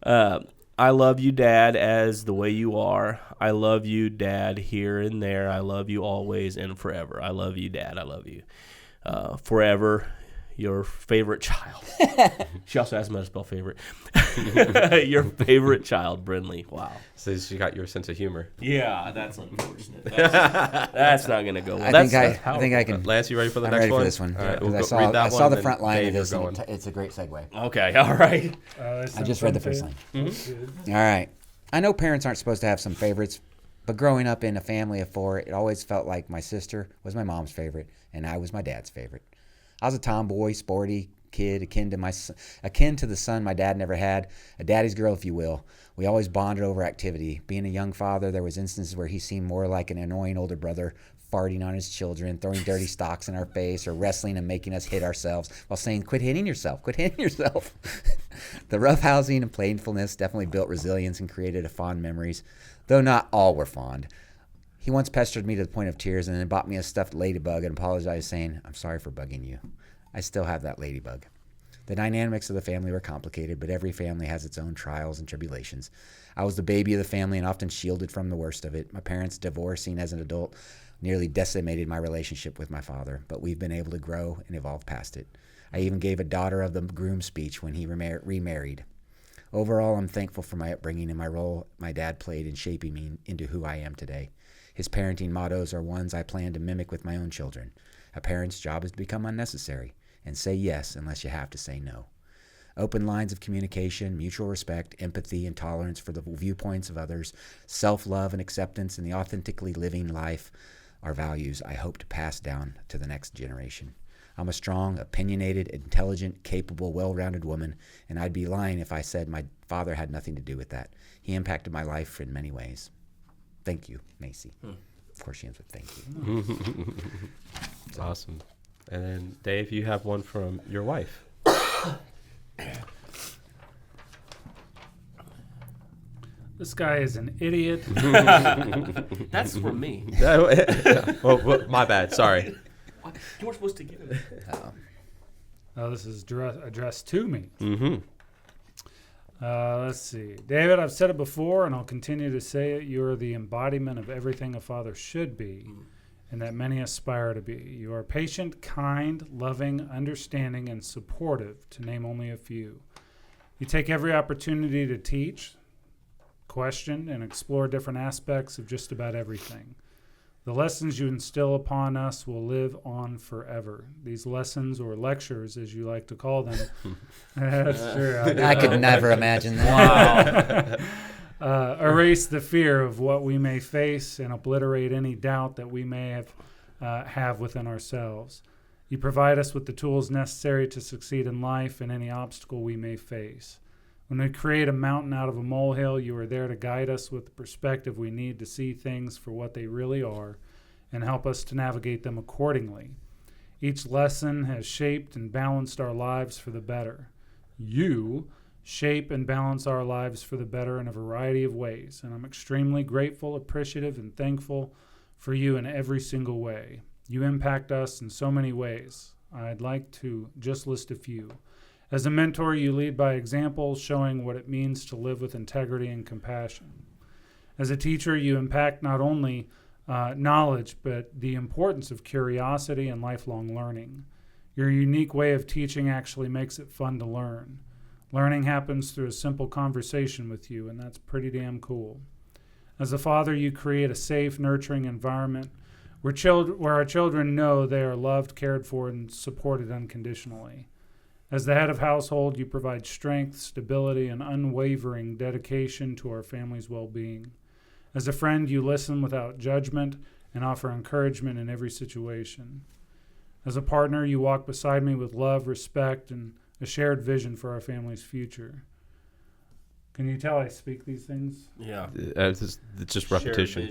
it. I love you, Dad, as the way you are. I love you, Dad, here and there. I love you always and forever. I love you, Dad. I love you. Forever, your favorite child. She also asked me how to spell favorite. Your favorite child, Brindley. Wow. So she got your sense of humor. Yeah, that's unfortunate. That's not going to go well. I think I can. Lance, you ready for the I'm next ready one? for this one. All right, Because we'll read that I saw one, the then front line of Dave, this, you're and going. it's a great segue. Okay, all right. I just read the first line. Mm-hmm. All right. I know parents aren't supposed to have some favorites, but growing up in a family of four, it always felt like my sister was my mom's favorite, and I was my dad's favorite. I was a tomboy, sporty kid, akin to the son my dad never had, a daddy's girl, if you will. We always bonded over activity. Being a young father, there was instances where he seemed more like an annoying older brother, farting on his children, throwing dirty socks in our face, or wrestling and making us hit ourselves while saying, quit hitting yourself. The roughhousing and playfulness definitely built resilience and created fond memories, though not all were fond. He once pestered me to the point of tears and then bought me a stuffed ladybug and apologized, saying, I'm sorry for bugging you. I still have that ladybug. The dynamics of the family were complicated, but every family has its own trials and tribulations. I was the baby of the family and often shielded from the worst of it. My parents divorcing as an adult nearly decimated my relationship with my father, but we've been able to grow and evolve past it. I even gave a daughter of the groom speech when he remarried. Overall, I'm thankful for my upbringing and my role my dad played in shaping me into who I am today. His parenting mottos are ones I plan to mimic with my own children. A parent's job is to become unnecessary and say yes unless you have to say no. Open lines of communication, mutual respect, empathy, and tolerance for the viewpoints of others, self-love and acceptance, and the authentically living life are values I hope to pass down to the next generation. I'm a strong, opinionated, intelligent, capable, well-rounded woman, and I'd be lying if I said my father had nothing to do with that. He impacted my life in many ways. Thank you, Macy. Of course she ends with thank you. It's awesome. And then, Dave, you have one from your wife. This guy is an idiot. That's for me. Oh, my bad. Sorry. You weren't supposed to give it. Oh, this is addressed to me. Mm-hmm. Let's see. David, I've said it before, and I'll continue to say it. You are the embodiment of everything a father should be, and that many aspire to be. You are patient, kind, loving, understanding, and supportive, to name only a few. You take every opportunity to teach, question, and explore different aspects of just about everything. The lessons you instill upon us will live on forever. These lessons, or lectures, as you like to call them. That's true. I could never imagine that. Wow. Erase the fear of what we may face and obliterate any doubt that we may have within ourselves. You provide us with the tools necessary to succeed in life and any obstacle we may face. When we create a mountain out of a molehill, you are there to guide us with the perspective we need to see things for what they really are and help us to navigate them accordingly. Each lesson has shaped and balanced our lives for the better. You shape and balance our lives for the better in a variety of ways, and I'm extremely grateful, appreciative, and thankful for you in every single way. You impact us in so many ways. I'd like to just list a few. As a mentor, you lead by example, showing what it means to live with integrity and compassion. As a teacher, you impact not only knowledge, but the importance of curiosity and lifelong learning. Your unique way of teaching actually makes it fun to learn. Learning happens through a simple conversation with you, and that's pretty damn cool. As a father, you create a safe, nurturing environment where our children know they are loved, cared for, and supported unconditionally. As the head of household, you provide strength, stability, and unwavering dedication to our family's well-being. As a friend, you listen without judgment and offer encouragement in every situation. As a partner, you walk beside me with love, respect, and a shared vision for our family's future. Can you tell I speak these things? Yeah. It's just repetition.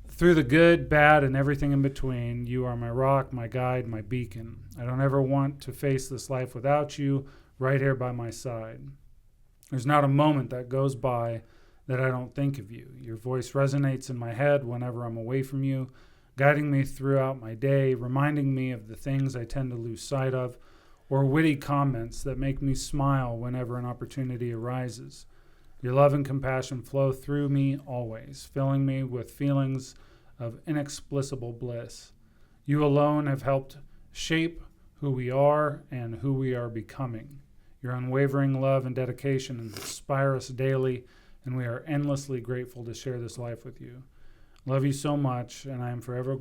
Through the good, bad, and everything in between, you are my rock, my guide, my beacon. I don't ever want to face this life without you right here by my side. There's not a moment that goes by that I don't think of you. Your voice resonates in my head whenever I'm away from you, guiding me throughout my day, reminding me of the things I tend to lose sight of, or witty comments that make me smile whenever an opportunity arises. Your love and compassion flow through me always, filling me with feelings of inexplicable bliss. You alone have helped shape who we are and who we are becoming. Your unwavering love and dedication inspire us daily, and we are endlessly grateful to share this life with you. Love you so much, and I am forever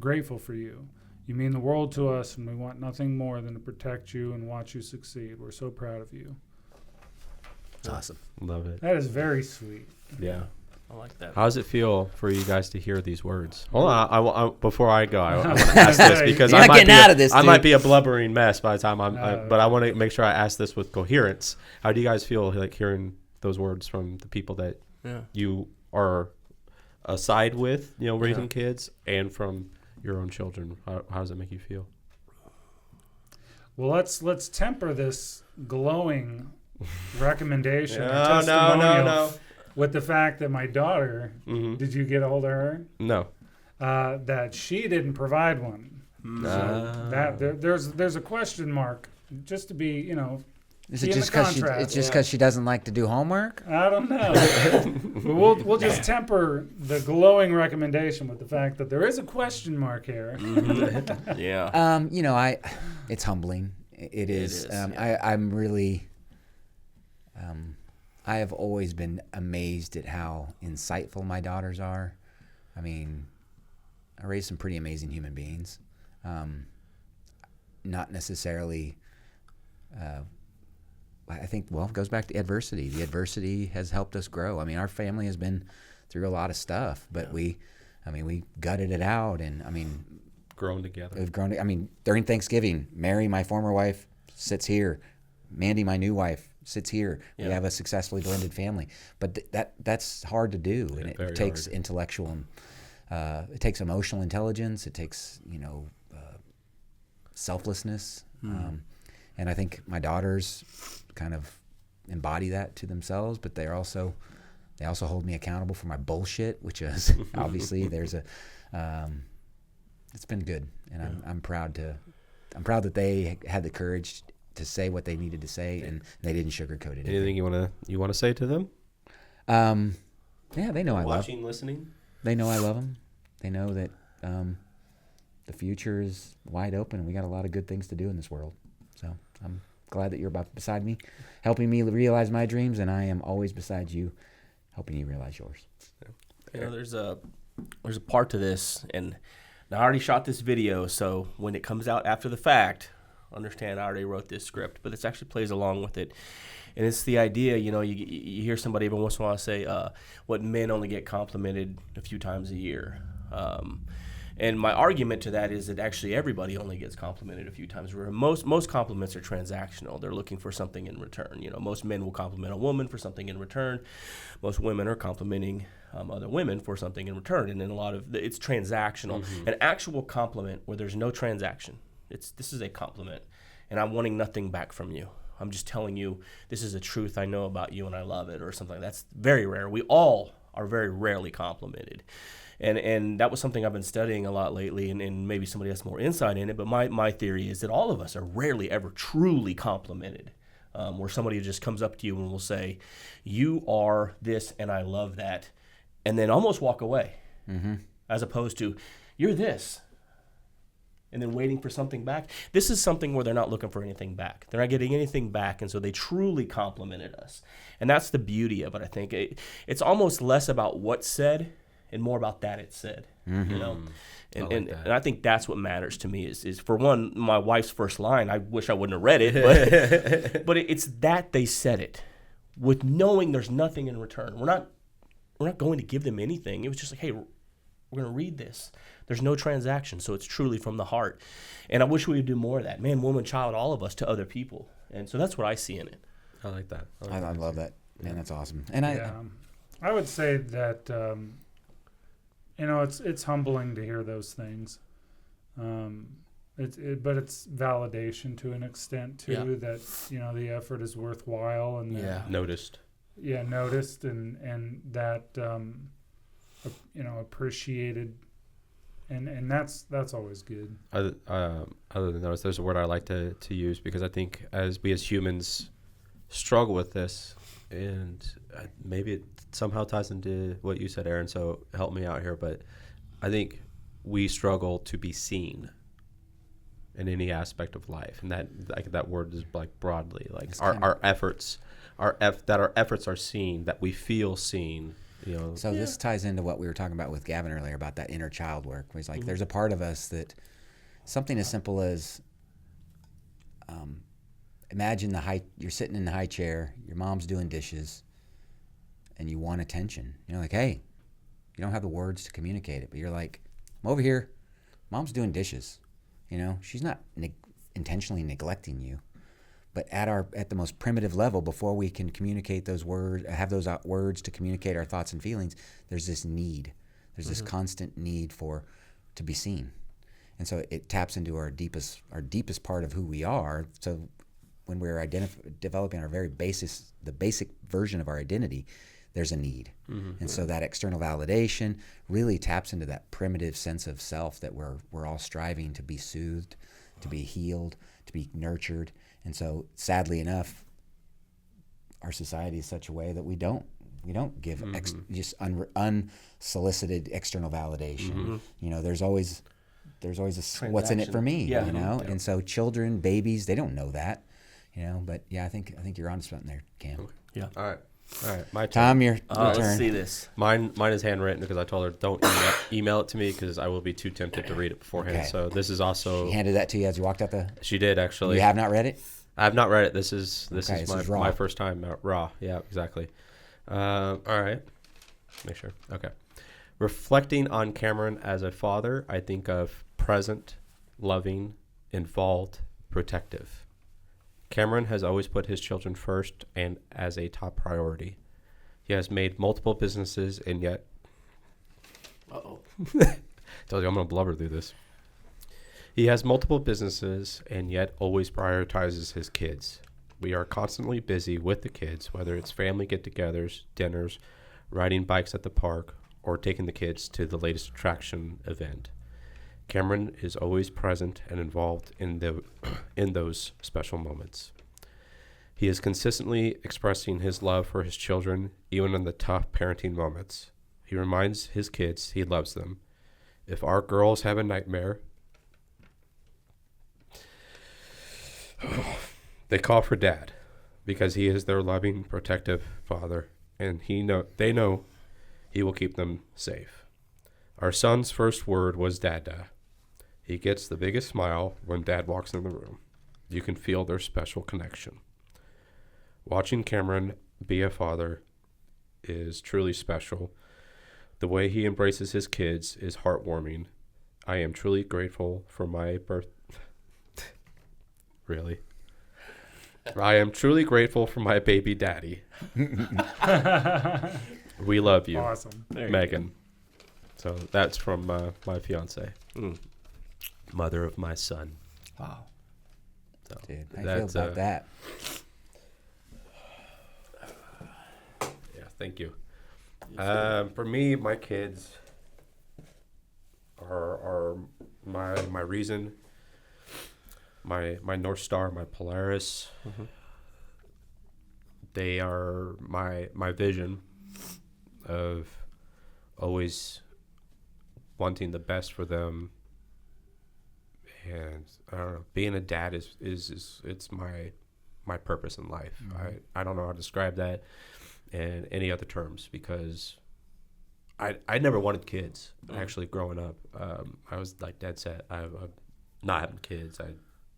grateful for you. You mean the world to us, and we want nothing more than to protect you and watch you succeed. We're so proud of you. That's awesome. Love it. That is very sweet. Yeah. I like that. How does it feel for you guys to hear these words? Hold on, I before I go, I want to ask this because You're not getting out of this, I dude. might be a blubbering mess by the time but I want to make sure I ask this with coherence. How do you guys feel like hearing those words from the people that you are aside with, raising kids, and from your own children? How does it make you feel? Well, let's temper this glowing recommendation or No, testimonial with the fact that my daughter, did you get a hold of her? No. That she didn't provide one. So there's a question mark, just to be, Is it just because she doesn't like to do homework? I don't know. But we'll just temper the glowing recommendation with the fact that there is a question mark here. Yeah. It's humbling. It is. Yeah. I'm really. I have always been amazed at how insightful my daughters are. I mean, I raised some pretty amazing human beings. Not necessarily. I think, it goes back to adversity. The adversity has helped us grow. I mean, our family has been through a lot of stuff, but we gutted it out, and Grown together. we've grown. During Thanksgiving, Mary, my former wife, sits here. Mandy, my new wife, sits here. Yeah. We have a successfully blended family, but that's hard to do, and it takes intellectual and it takes emotional intelligence. It takes selflessness, and I think my daughters kind of embody that to themselves, but they also hold me accountable for my bullshit, which is obviously there's it's been good, and I'm proud that they had the courage to say what they needed to say, and they didn't sugarcoat it. Anything you want to say to them? Yeah, they know I love. Watching, listening. They know I love them. They know that the future is wide open, and we got a lot of good things to do in this world. So I'm glad that you're beside me, helping me realize my dreams, and I am always beside you, helping you realize yours. There's a part to this, and I already shot this video, so when it comes out after the fact, understand I already wrote this script, but it actually plays along with it. And it's the idea, you hear somebody every once in a while say, what men only get complimented a few times a year. And my argument to that is that actually everybody only gets complimented a few times. Most compliments are transactional. They're looking for something in return. Most men will compliment a woman for something in return. Most women are complimenting other women for something in return. And then it's transactional. An actual compliment where there's no transaction. This is a compliment, and I'm wanting nothing back from you. I'm just telling you this is a truth I know about you and I love it, or something. That's very rare. We all are very rarely complimented. And that was something I've been studying a lot lately, and maybe somebody has more insight in it, but my theory is that all of us are rarely ever truly complimented, where somebody just comes up to you and will say, you are this and I love that, and then almost walk away, as opposed to, you're this, and then waiting for something back. This is something where they're not looking for anything back. They're not getting anything back, and so they truly complimented us. And that's the beauty of it, I think. It's almost less about what's said and more about that it's said, And I think that's what matters to me is for one, my wife's first line, I wish I wouldn't have read it, but it's that they said it. with knowing there's nothing in return. We're not going to give them anything. It was just like, hey, we're going to read this. There's no transaction, so it's truly from the heart. And I wish we would do more of that. Man, woman, child, all of us to other people. And so that's what I see in it. I like that. I love that. Man, that's awesome. And I would say that, it's humbling to hear those things. But it's validation to an extent too, that, the effort is worthwhile and noticed. Yeah, noticed and that, appreciated. And that's always good. Other than notice, there's a word I like to use, because I think as humans struggle with this, and maybe it somehow ties into what you said, Aaron, so help me out here, but I think we struggle to be seen in any aspect of life, and that word is like broadly, like our efforts are seen, that we feel seen. So this ties into what we were talking about with Gavin earlier about that inner child work. Where he's like, there's a part of us that something as simple as imagine you're sitting in the high chair, your mom's doing dishes, and you want attention. You're like, hey, you don't have the words to communicate it, but you're like, I'm over here, mom's doing dishes. She's not intentionally neglecting you. But at the most primitive level, before we can communicate those words, have those words to communicate our thoughts and feelings, there's this need. There's this constant need to be seen. And so it taps into our deepest part of who we are. So when we're developing the basic version of our identity, there's a need. And so that external validation really taps into that primitive sense of self that we're all striving to be soothed, to be healed, to be nurtured. And so, sadly enough, our society is such a way that we don't give just unsolicited external validation. There's always what's in it for me. And so children, babies, they don't know that. But yeah, I think you're onto something there, Cam. Okay. Yeah. All right. My turn. Tom, your turn. Let's see this. Mine is handwritten, because I told her don't email it to me, because I will be too tempted to read it beforehand. Okay. So this is also. She handed that to you as you walked out She did, actually. You have not read it? I have not read it. This is raw. My first time raw. Yeah, exactly. All right. Make sure. Okay. Reflecting on Cameron as a father, I think of present, loving, involved, protective. Cameron has always put his children first and as a top priority. He has made multiple businesses, and yet... Told you I'm going to blubber through this. He has multiple businesses and yet always prioritizes his kids. We are constantly busy with the kids, whether it's family get-togethers, dinners, riding bikes at the park, or taking the kids to the latest attraction event. Cameron is always present and involved in those special moments. He is consistently expressing his love for his children, even in the tough parenting moments. He reminds his kids he loves them. If our girls have a nightmare, they call for Dad, because he is their loving, protective father, and they know he will keep them safe. Our son's first word was Dada. He gets the biggest smile when Dad walks in the room. You can feel their special connection. Watching Cameron be a father is truly special. The way he embraces his kids is heartwarming. I am truly grateful for my birth. Really? I am truly grateful for my baby daddy. We love you. Awesome. Megan. So that's from my fiance, mother of my son. Wow. So dude, how do you feel about that? Yeah, thank you. For me, my kids are my reason, my North Star, my Polaris. Mm-hmm. They are my vision of always wanting the best for them. And I don't know, being a dad is it's my purpose in life. Mm-hmm. I don't know how to describe that in any other terms, because I never wanted kids. Actually, growing up, I was like dead set. I'm not having kids. I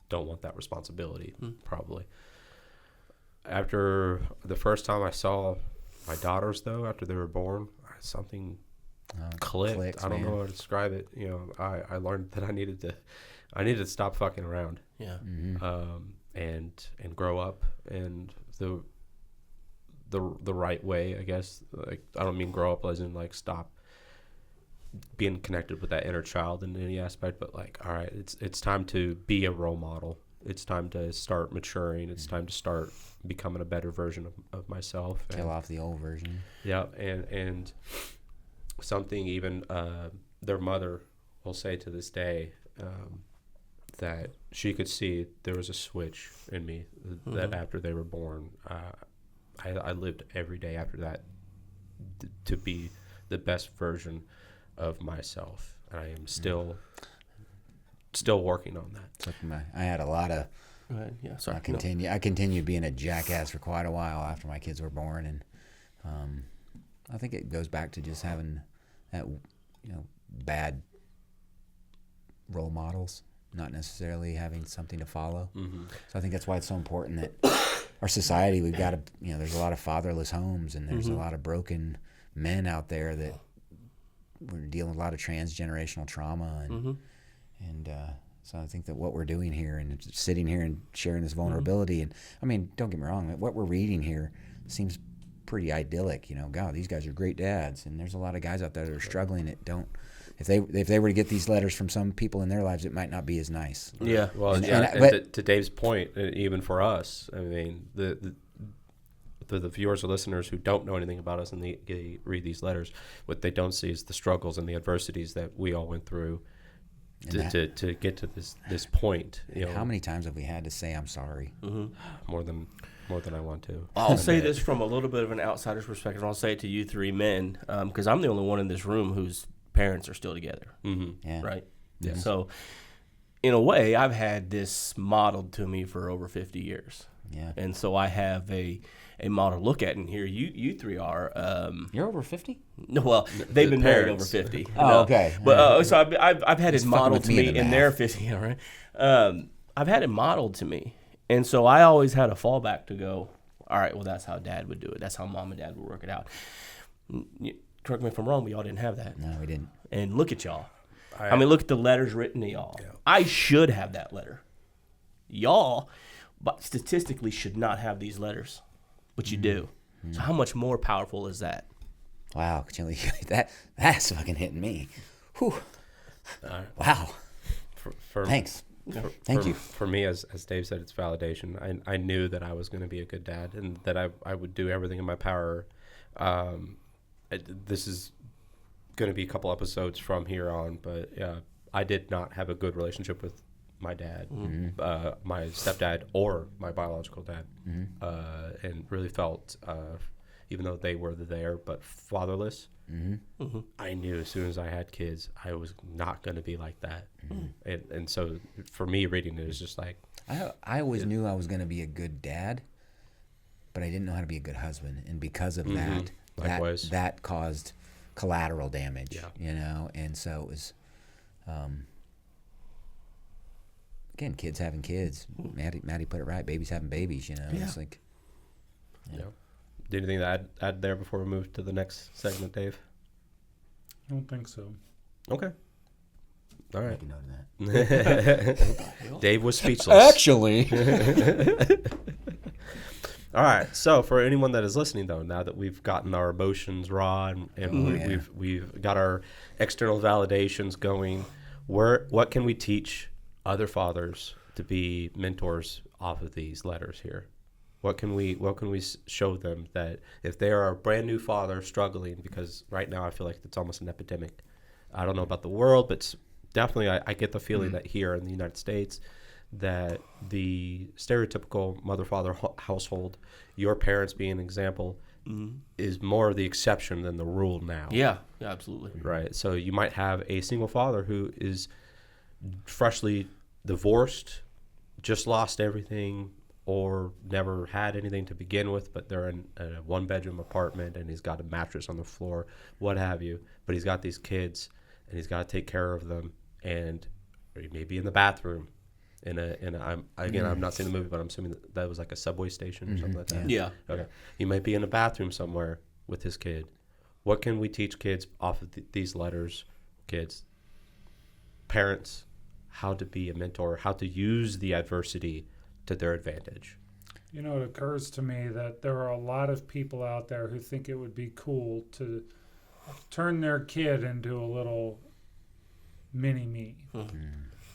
don't want that responsibility, probably. After the first time I saw my daughters, though, after they were born, something clicked. I don't know how to describe it. You know, I learned that I needed to stop fucking around. Yeah. And grow up and the right way, I guess. Like, I don't mean grow up as in like stop being connected with that inner child in any aspect, but like, all right, it's time to be a role model. It's time to start maturing. It's time to start becoming a better version of myself. Kill off the old version. Yeah, and something even their mother will say to this day, that she could see there was a switch in me that after they were born, I lived every day after that to be the best version of myself. And I am still working on that. I had a lot of. Go ahead. Yeah, sorry. I continued being a jackass for quite a while after my kids were born, and I think it goes back to just having that, bad role models, not necessarily having something to follow. So I think that's why it's so important that our society, we've got to, there's a lot of fatherless homes, and there's a lot of broken men out there that we're dealing with a lot of transgenerational trauma, and so I think that what we're doing here and sitting here and sharing this vulnerability, and I mean, don't get me wrong, what we're reading here seems pretty idyllic. God, these guys are great dads, and there's a lot of guys out there that are struggling that don't. If they were to get these letters from some people in their lives, it might not be as nice. Yeah, well, and to Dave's point, even for us, I mean, the viewers or listeners who don't know anything about us and they read these letters, what they don't see is the struggles and the adversities that we all went through to get to this point. How many times have we had to say I'm sorry? More than I want to. I'll say this from a little bit of an outsider's perspective. I'll say it to you three men, because I'm the only one in this room whose parents are still together. Yeah. Right? Yeah. So, in a way, I've had this modeled to me for over 50 years. Yeah. And so I have a model to look at, and here you three are. You're over 50? No, well, they've been married over parents. 50. Oh, okay. But so I've had it fucking modeled with to me me in the in their math. 50. All right. I've had it modeled to me, and so I always had a fallback to go. All right, well, that's how Dad would do it. That's how Mom and Dad would work it out. Correct me if I'm wrong, but y'all didn't have that. No, we didn't. And look at y'all. I mean, look at the letters written to y'all. Yeah. I should have that letter. Y'all, but statistically, should not have these letters, but you do. So how much more powerful is that? Wow, that's fucking hitting me. Whew. Wow. Thanks. Thank you. For me, as Dave said, it's validation. I knew that I was going to be a good dad and that I would do everything in my power. This is going to be a couple episodes from here on, but I did not have a good relationship with my dad, my stepdad, or my biological dad, and really felt, even though they were there, but fatherless. I knew as soon as I had kids, I was not going to be like that. And so for me, reading it is just like... I always knew I was going to be a good dad, but I didn't know how to be a good husband. And because of that caused collateral damage, and so it was... Again, kids having kids. Maddie put it right. Babies having babies. It's like. Yeah. Anything to add there before we move to the next segment, Dave? I don't think so. Okay. All right. Maybe note that. Dave was speechless. Actually. All right. So for anyone that is listening, though, now that we've gotten our emotions raw and we've got our external validations going, what can we teach other fathers to be mentors off of these letters here? What can we show them that if they are a brand new father struggling, because right now I feel like it's almost an epidemic. I don't know about the world, but definitely I get the feeling that here in the United States that the stereotypical mother-father household, your parents being an example, is more of the exception than the rule now. Yeah, absolutely. Right. So you might have a single father who is freshly divorced, just lost everything, or never had anything to begin with, but they're in a one-bedroom apartment and he's got a mattress on the floor, what have you, but he's got these kids and he's got to take care of them, and or he may be in the bathroom I'm not seeing the movie, but I'm assuming that was like a subway station or something like that. Yeah. Okay. He might be in a bathroom somewhere with his kid. What can we teach kids off of these letters? Kids, parents, how to be a mentor, how to use the adversity to their advantage. You know, it occurs to me that there are a lot of people out there who think it would be cool to turn their kid into a little mini-me,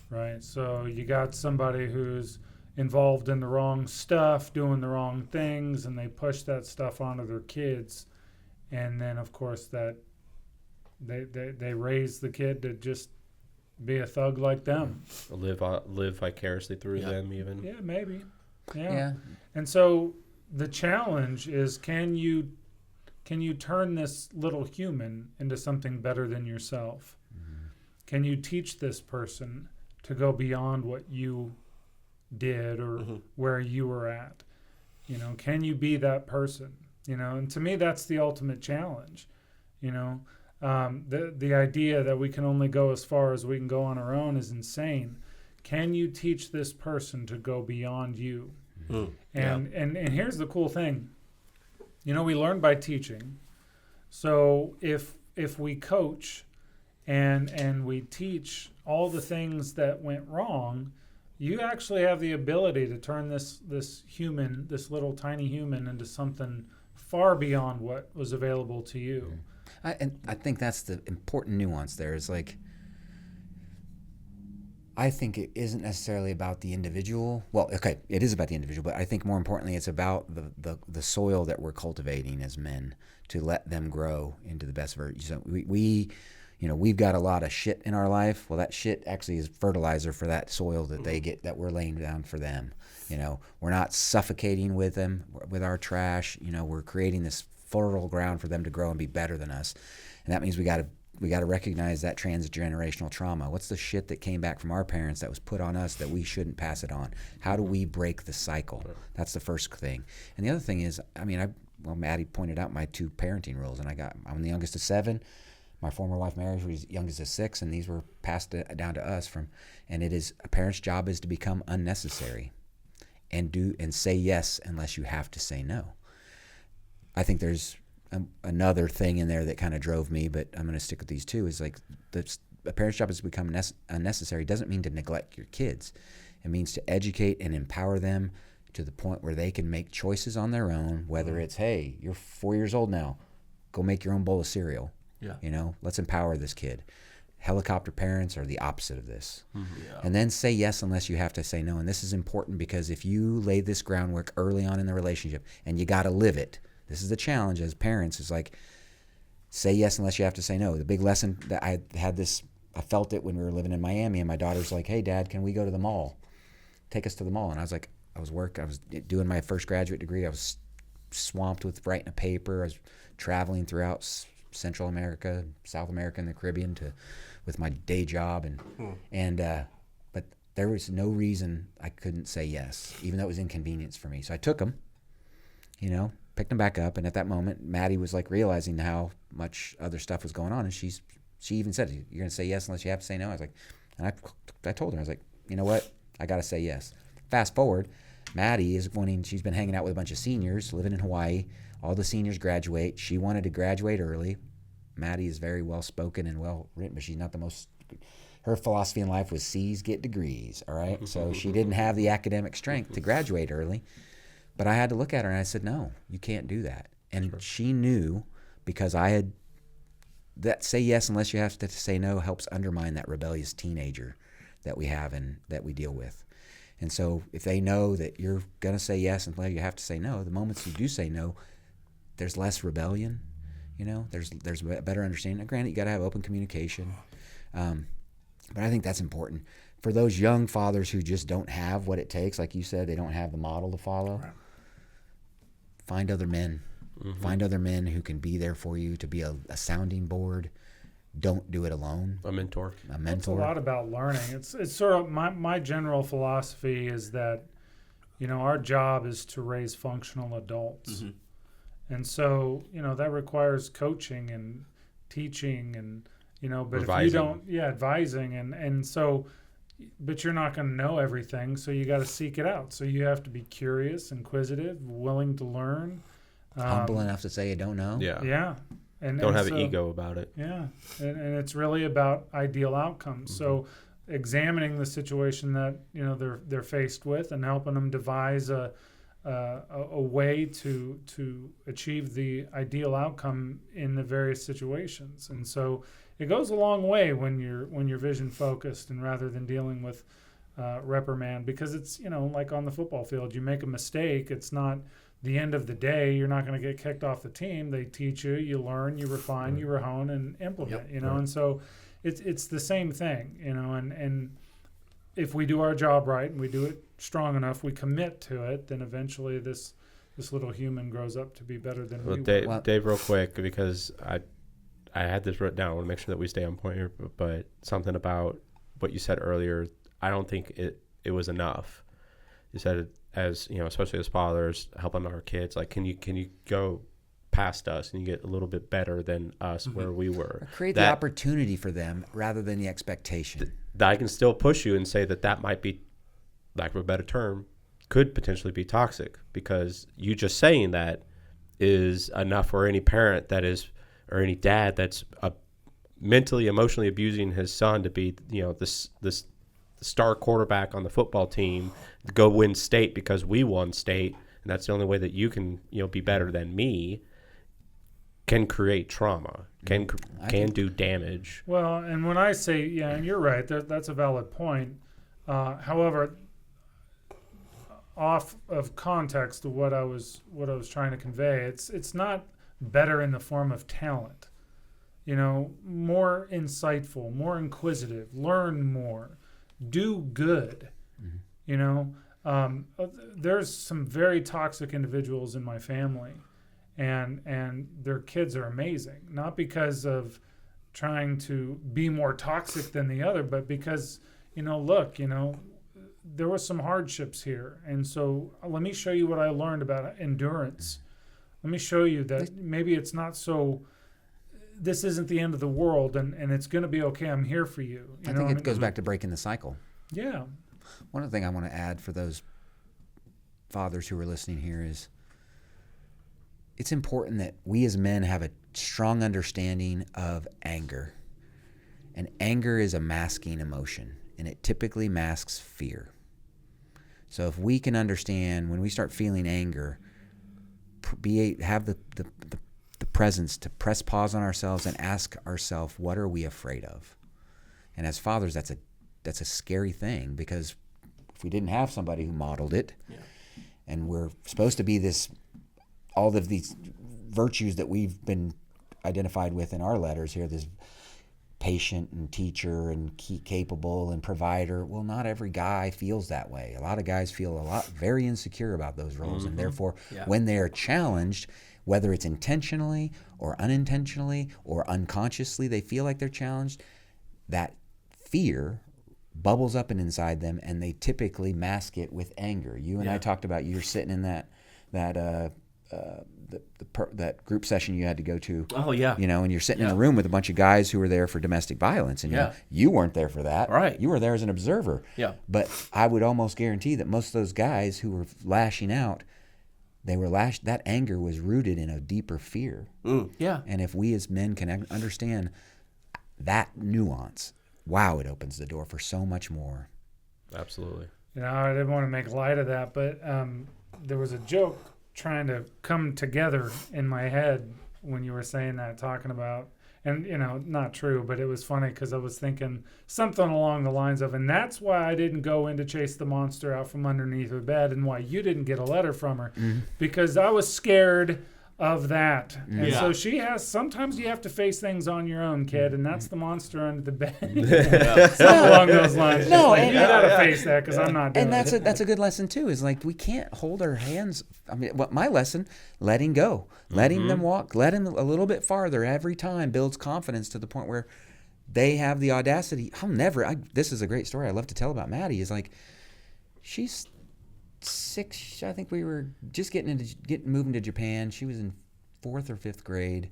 right? So you got somebody who's involved in the wrong stuff, doing the wrong things, and they push that stuff onto their kids. And then, of course, that they raise the kid to just be a thug like them. Live vicariously through them even. Yeah, maybe. Yeah. And so the challenge is, can you turn this little human into something better than yourself? Can you teach this person to go beyond what you did or where you were at? You know, can you be that person? You know, and to me, that's the ultimate challenge. You know, the idea that we can only go as far as we can go on our own is insane. Can you teach this person to go beyond you? And here's the cool thing. You know, we learn by teaching. So if we coach and we teach all the things that went wrong, you actually have the ability to turn this human, this little tiny human, into something far beyond what was available to you. I think that's the important nuance there. Is like, I think it isn't necessarily about the individual. Well, okay, it is about the individual, but I think more importantly, it's about the soil that we're cultivating as men to let them grow into the best version. So we've got a lot of shit in our life. Well, that shit actually is fertilizer for that soil that they get, that we're laying down for them. You know, we're not suffocating with them with our trash. You know, we're creating this fertile ground for them to grow and be better than us. And that means we got to recognize that transgenerational trauma. What's the shit that came back from our parents that was put on us that we shouldn't pass it on? How do we break the cycle? That's the first thing. And the other thing is, Maddie pointed out my 2 parenting rules, and I'm the youngest of 7. My former wife, Mary, was youngest of 6, and these were passed down to us and it is a parent's job is to become unnecessary and say yes unless you have to say no. I think there's another thing in there that kind of drove me, but I'm going to stick with these 2, is like a parent's job is to become unnecessary. Doesn't mean to neglect your kids. It means to educate and empower them to the point where they can make choices on their own, whether it's, hey, you're 4 years old now, go make your own bowl of cereal. Yeah. You know, let's empower this kid. Helicopter parents are the opposite of this. And then say yes unless you have to say no. And this is important because if you lay this groundwork early on in the relationship, and you got to live it, this is the challenge as parents, is like, say yes unless you have to say no. The big lesson that I felt it when we were living in Miami, and my daughter's like, hey, Dad, can we go to the mall? Take us to the mall. And I was like, I was doing my first graduate degree. I was swamped with writing a paper. I was traveling throughout Central America, South America, and the Caribbean with my day job, but there was no reason I couldn't say yes, even though it was inconvenience for me. So I took them, picked them back up, and at that moment, Maddie was like realizing how much other stuff was going on, and she even said, "You're gonna say yes unless you have to say no." I was like, and I told her, I was like, you know what, I gotta say yes. Fast forward, Maddie she's been hanging out with a bunch of seniors, living in Hawaii. All the seniors graduate. She wanted to graduate early. Maddie is very well spoken and well written, but she's not the most. Her philosophy in life was C's get degrees. All right, so she didn't have the academic strength to graduate early. But I had to look at her and I said, "No, you can't do that." And she knew, because I had that say yes unless you have to say no helps undermine that rebellious teenager that we have and that we deal with. And so if they know that you're gonna say yes until you have to say no, the moments you do say no, there's less rebellion. There's a better understanding. Now, granted, you got to have open communication, but I think that's important for those young fathers who just don't have what it takes. Like you said, they don't have the model to follow. Right. Find other men. Find other men who can be there for you, to be a sounding board. Don't do it alone. A mentor. It's a lot about learning. It's sort of my general philosophy is that, our job is to raise functional adults. And so, that requires coaching and teaching and, but advising. If you don't, advising. And so but you're not going to know everything, so you got to seek it out. So you have to be curious, inquisitive, willing to learn. Humble enough to say you don't know. Yeah. And don't have an ego about it. Yeah. And it's really about ideal outcomes. Mm-hmm. So examining the situation that, they're faced with and helping them devise a way to achieve the ideal outcome in the various situations. And so it goes a long way when you're vision focused, and rather than dealing with reprimand, because it's, like on the football field, you make a mistake, it's not the end of the day. You're not going to get kicked off the team. They teach you, you learn, you refine, you rehone, and implement. And so it's the same thing. And if we do our job right and we do it strong enough, we commit to it, then eventually this little human grows up to be better than we were. Dave, real quick, because I had this written down. I want to make sure that we stay on point here, but something about what you said earlier, I don't think it was enough. You said, as especially as fathers, helping our kids, like, can you go past us and you get a little bit better than us where we were? Or create the opportunity for them rather than the expectation. That I can still push you and say that might be, lack of a better term, could potentially be toxic, because you just saying that is enough for any parent that is, or any dad that's mentally, emotionally abusing his son to be, this star quarterback on the football team to go win state because we won state, and that's the only way that you can, be better than me, can create trauma, can do damage. Well, and when I say, and you're right, that's a valid point. However, off of context of what I was trying to convey, it's not better in the form of talent. More insightful, more inquisitive, learn more, do good. There's some very toxic individuals in my family, and their kids are amazing, not because of trying to be more toxic than the other, but because there were some hardships here, and so let me show you what I learned about endurance. Let me show you that maybe it's not so, this isn't the end of the world, and it's going to be okay. I'm here for you. I think it goes back to breaking the cycle. Yeah. One other thing I want to add for those fathers who are listening here is, it's important that we as men have a strong understanding of anger. And anger is a masking emotion, and it typically masks fear. So if we can understand when we start feeling anger, have the presence to press pause on ourselves and ask ourselves, what are we afraid of? And as fathers, that's a scary thing, because if we didn't have somebody who modeled it, and we're supposed to be all of these virtues that we've been identified with in our letters here, this patient and teacher and capable and provider. Well, not every guy feels that way. A lot of guys feel very insecure about those roles, and therefore when they're challenged, whether it's intentionally or unintentionally or unconsciously, they feel like they're challenged, that fear bubbles up inside them, and they typically mask it with anger. You and I talked about, you're sitting in that group session you had to go to. Oh yeah. And you're sitting in a room with a bunch of guys who were there for domestic violence, and you weren't there for that. Right. You were there as an observer. Yeah. But I would almost guarantee that most of those guys who were lashing out, that anger was rooted in a deeper fear. Yeah. And if we as men can understand that nuance, wow, it opens the door for so much more. Absolutely. I didn't want to make light of that, but there was a joke trying to come together in my head when you were saying that, talking about, and not true, but it was funny because I was thinking something along the lines of, and that's why I didn't go in to chase the monster out from underneath her bed, and why you didn't get a letter from her, because I was scared of that. And so sometimes you have to face things on your own, kid, and that's the monster under the bed. Something along those lines. No, and you gotta face that, because I'm not doing it. And that's a good lesson too, is like, we can't hold our hands. I mean, my lesson, letting go, letting them walk, letting them a little bit farther every time builds confidence to the point where they have the audacity. This is a great story I love to tell about Maddie, is like, she's 6, I think we were just moving to Japan. She was in 4th or 5th grade,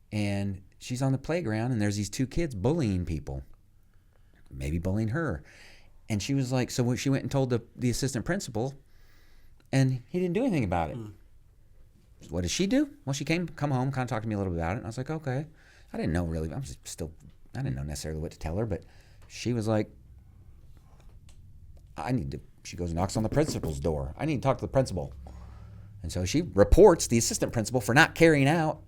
and she's on the playground, and there's these 2 kids bullying people, maybe bullying her, And she was like, so when she went and told the assistant principal, and he didn't do anything about it. What did she do? Well, she come home, kind of talked to me a little bit about it. And I was like, okay. I didn't know really. I didn't know necessarily what to tell her, but she was like, she goes and knocks on the principal's door. I need to talk to the principal. And so she reports the assistant principal for not carrying out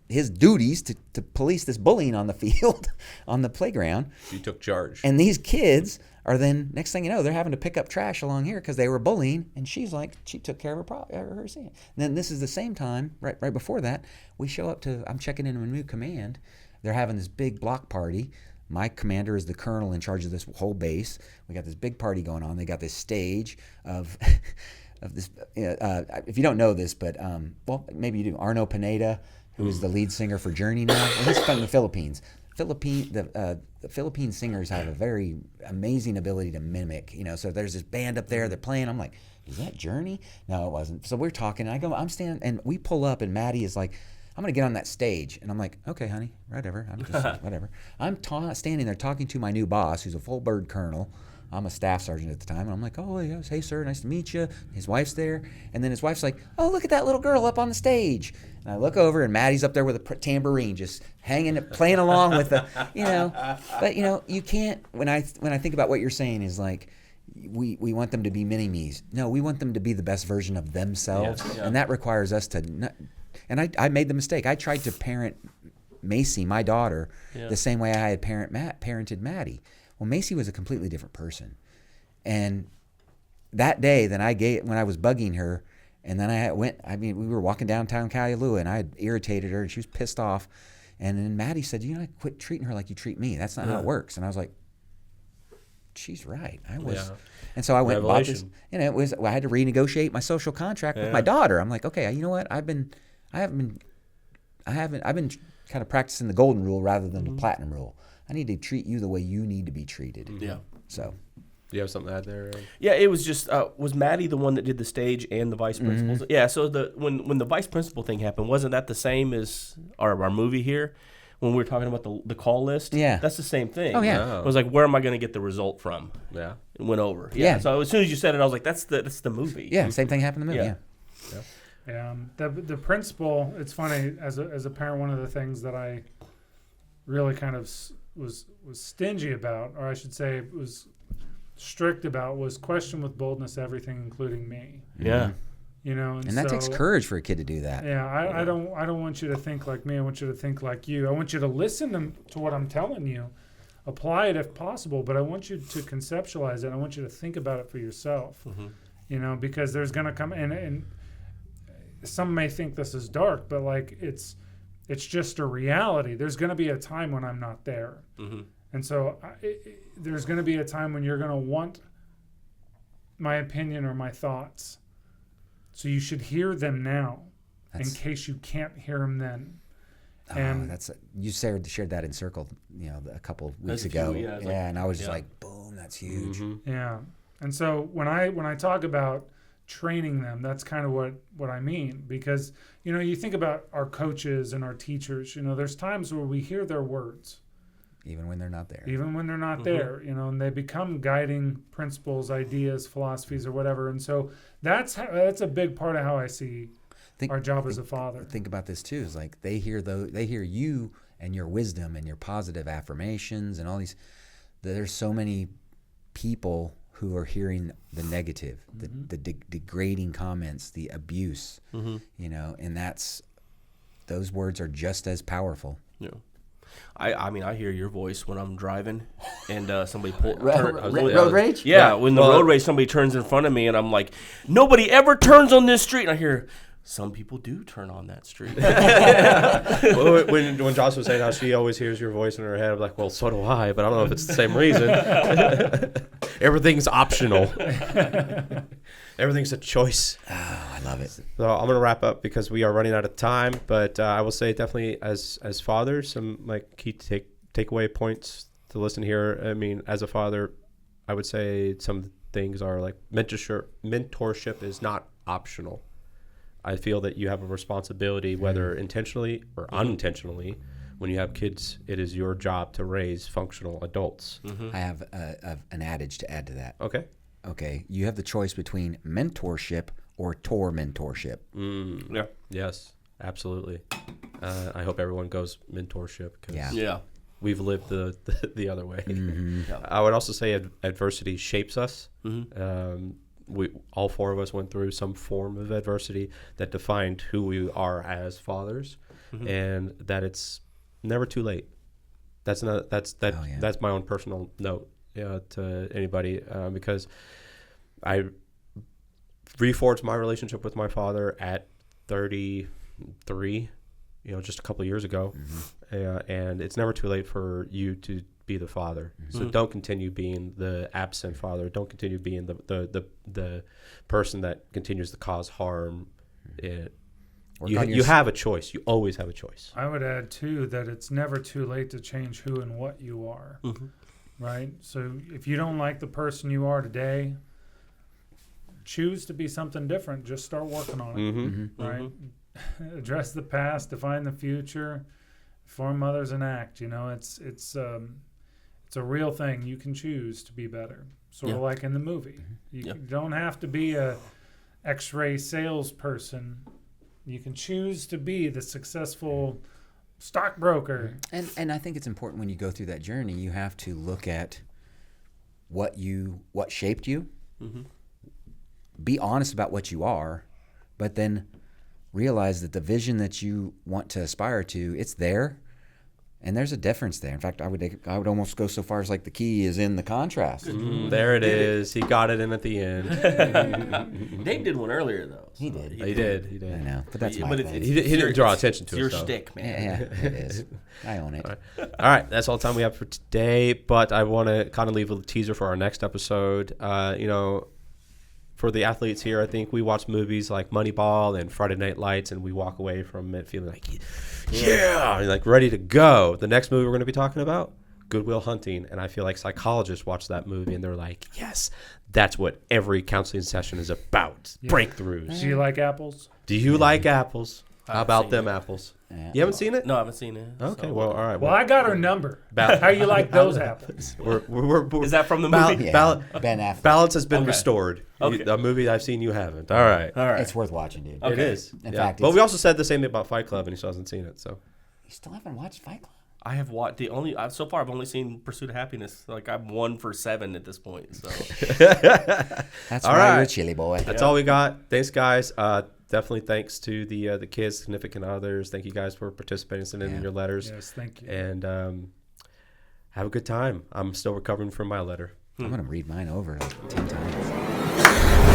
his duties to police this bullying on the field, on the playground. She took charge. And these kids are then, next thing you know, they're having to pick up trash along here because they were bullying. And she's like, she took care of her sin. And then this is the same time, right before that, we show up I'm checking in a new command. They're having this big block party. My commander is the colonel in charge of this whole base. We got this big party going on. They got this stage of this. If you don't know this, but well, maybe you do. Arno Pineda, who is the lead singer for Journey now, and he's from the Philippines. The Philippine singers have a very amazing ability to mimic. So there's this band up there. They're playing. I'm like, is that Journey? No, it wasn't. So we're talking. And I'm standing, and we pull up, and Maddie is like, I'm going to get on that stage. And I'm like, okay, honey, whatever. I'm just, whatever. I'm standing there talking to my new boss, who's a full bird colonel. I'm a staff sergeant at the time. And I'm like, oh, yes, hey, sir, nice to meet you. His wife's there. And then his wife's like, oh, look at that little girl up on the stage. And I look over, and Maddie's up there with a tambourine, just hanging, playing along with the, But, you can't, when I think about what you're saying is like, we want them to be mini-me's. No, we want them to be the best version of themselves. Yeah. And that requires us to and I made the mistake. I tried to parent Macy, my daughter, the same way I had parented Maddie. Well, Macy was a completely different person. And that day, when I was bugging her, and then we were walking downtown Kailua, and I had irritated her, and she was pissed off. And then Maddie said, quit treating her like you treat me. That's not how it works. And I was like, she's right. I was. Yeah. And so I went and bought this. I had to renegotiate my social contract with my daughter. I'm like, okay, you know what? I've been kind of practicing the golden rule rather than the platinum rule. I need to treat you the way you need to be treated. Yeah. So. Do you have something to add there? Yeah, it was just, was Maddie the one that did the stage and the vice principals? Yeah, so when the vice principal thing happened, wasn't that the same as our movie here? When we were talking about the call list? Yeah. That's the same thing. Oh, yeah. I was like, where am I going to get the result from? Yeah. It went over. Yeah. So as soon as you said it, I was like, that's the movie. Yeah, same thing happened in the movie. Yeah. The principal, it's funny, as a parent, one of the things that I really kind of was stingy about, or I should say was strict about, was question with boldness everything, including me. Yeah. And that takes courage for a kid to do that. Yeah, I don't want you to think like me. I want you to think like you. I want you to listen to what I'm telling you, apply it if possible, but I want you to conceptualize it. I want you to think about it for yourself. Because there's going to come, and some may think this is dark, but like it's just a reality. There's going to be a time when I'm not there. And so there's going to be a time when you're going to want my opinion or my thoughts. So you should hear them now in case you can't hear them then. And you shared that in Circle, a couple of weeks ago. And I was just like, boom, that's huge. Yeah. And so when I talk about training them, that's kind of what I mean, because you think about our coaches and our teachers, there's times where we hear their words even when they're not there, there, and they become guiding principles, ideas, philosophies, or whatever. And so that's a big part of how I see our job as a father. Think about this too, is like they hear you and your wisdom and your positive affirmations and all these. There's so many people who are hearing the negative, the degrading comments, the abuse, and those words are just as powerful. Yeah. I hear your voice when I'm driving and somebody road rage? Yeah, when the road rage, somebody turns in front of me and I'm like, nobody ever turns on this street. And I hear, some people do turn on that street. When Josh was saying how she always hears your voice in her head, I'm like, well, so do I, but I don't know if it's the same reason. Everything's optional. Everything's a choice. Oh, I love it. So I'm going to wrap up because we are running out of time, but I will say definitely as fathers, some like key takeaway points to listen here. I mean, as a father, I would say some things are like mentorship is not optional. I feel that you have a responsibility, whether intentionally or unintentionally, when you have kids, it is your job to raise functional adults. I have an adage to add to that. Okay, you have the choice between mentorship or tormentorship. Yeah. Yes, absolutely. I hope everyone goes mentorship because we've lived the other way. I would also say adversity shapes us. We all four of us went through some form of adversity that defined who we are as fathers, and that it's never too late. That's my own personal note to anybody, because I reforged my relationship with my father at 33, just a couple of years ago, and it's never too late for you to be the father. So don't continue being the absent father. Don't continue being the person that continues to cause harm. You have a choice. You always have a choice. I would add too that it's never too late to change who and what you are. Right? So if you don't like the person you are today, choose to be something different. Just start working on it. Right? Address the past, define the future, form others and act. It's a real thing. You can choose to be better. Sort of like in the movie. You don't have to be a X-ray salesperson. You can choose to be the successful stockbroker. And I think it's important when you go through that journey, you have to look at what shaped you. Be honest about what you are, but then realize that the vision that you want to aspire to, it's there, and there's a difference there. In fact, I would almost go so far as like the key is in the contrast. There it is. He got it in at the end. Nate did one earlier though. He did. He did. I know, but that's my thing. He didn't draw attention to it. It's your shtick, man. Yeah, it is. I own it. All right, that's all the time we have for today. But I want to kind of leave a teaser for our next episode. For the athletes here, I think we watch movies like Moneyball and Friday Night Lights, and we walk away from it feeling like, like ready to go. The next movie we're going to be talking about, Good Will Hunting, and I feel like psychologists watch that movie and they're like, yes, that's what every counseling session is about. Breakthroughs. Do you like apples? Do you like apples? How about them apples? Yeah. You haven't seen it? No, I haven't seen it. Okay, so. well, all right. Well, I got her number. How you like those apples? We're Is that from the movie? Ben Affleck. Balance has been Okay. restored. Okay. A movie I've seen, you haven't. All right. It's worth watching, dude. Okay. It is. In Yeah. fact, But we also said the same thing about Fight Club, and he still hasn't seen it. So You still haven't watched Fight Club? I have watched so far. I've only seen Pursuit of Happyness. Like I'm 1 for 7 at this point. So That's All right, right. you're a chili boy. that's all we got. Thanks, guys. Definitely thanks to the kids, significant others. Thank you guys for participating, sending in your letters. Yes, thank you. And have a good time. I'm still recovering from my letter. I'm going to read mine over like 10 times.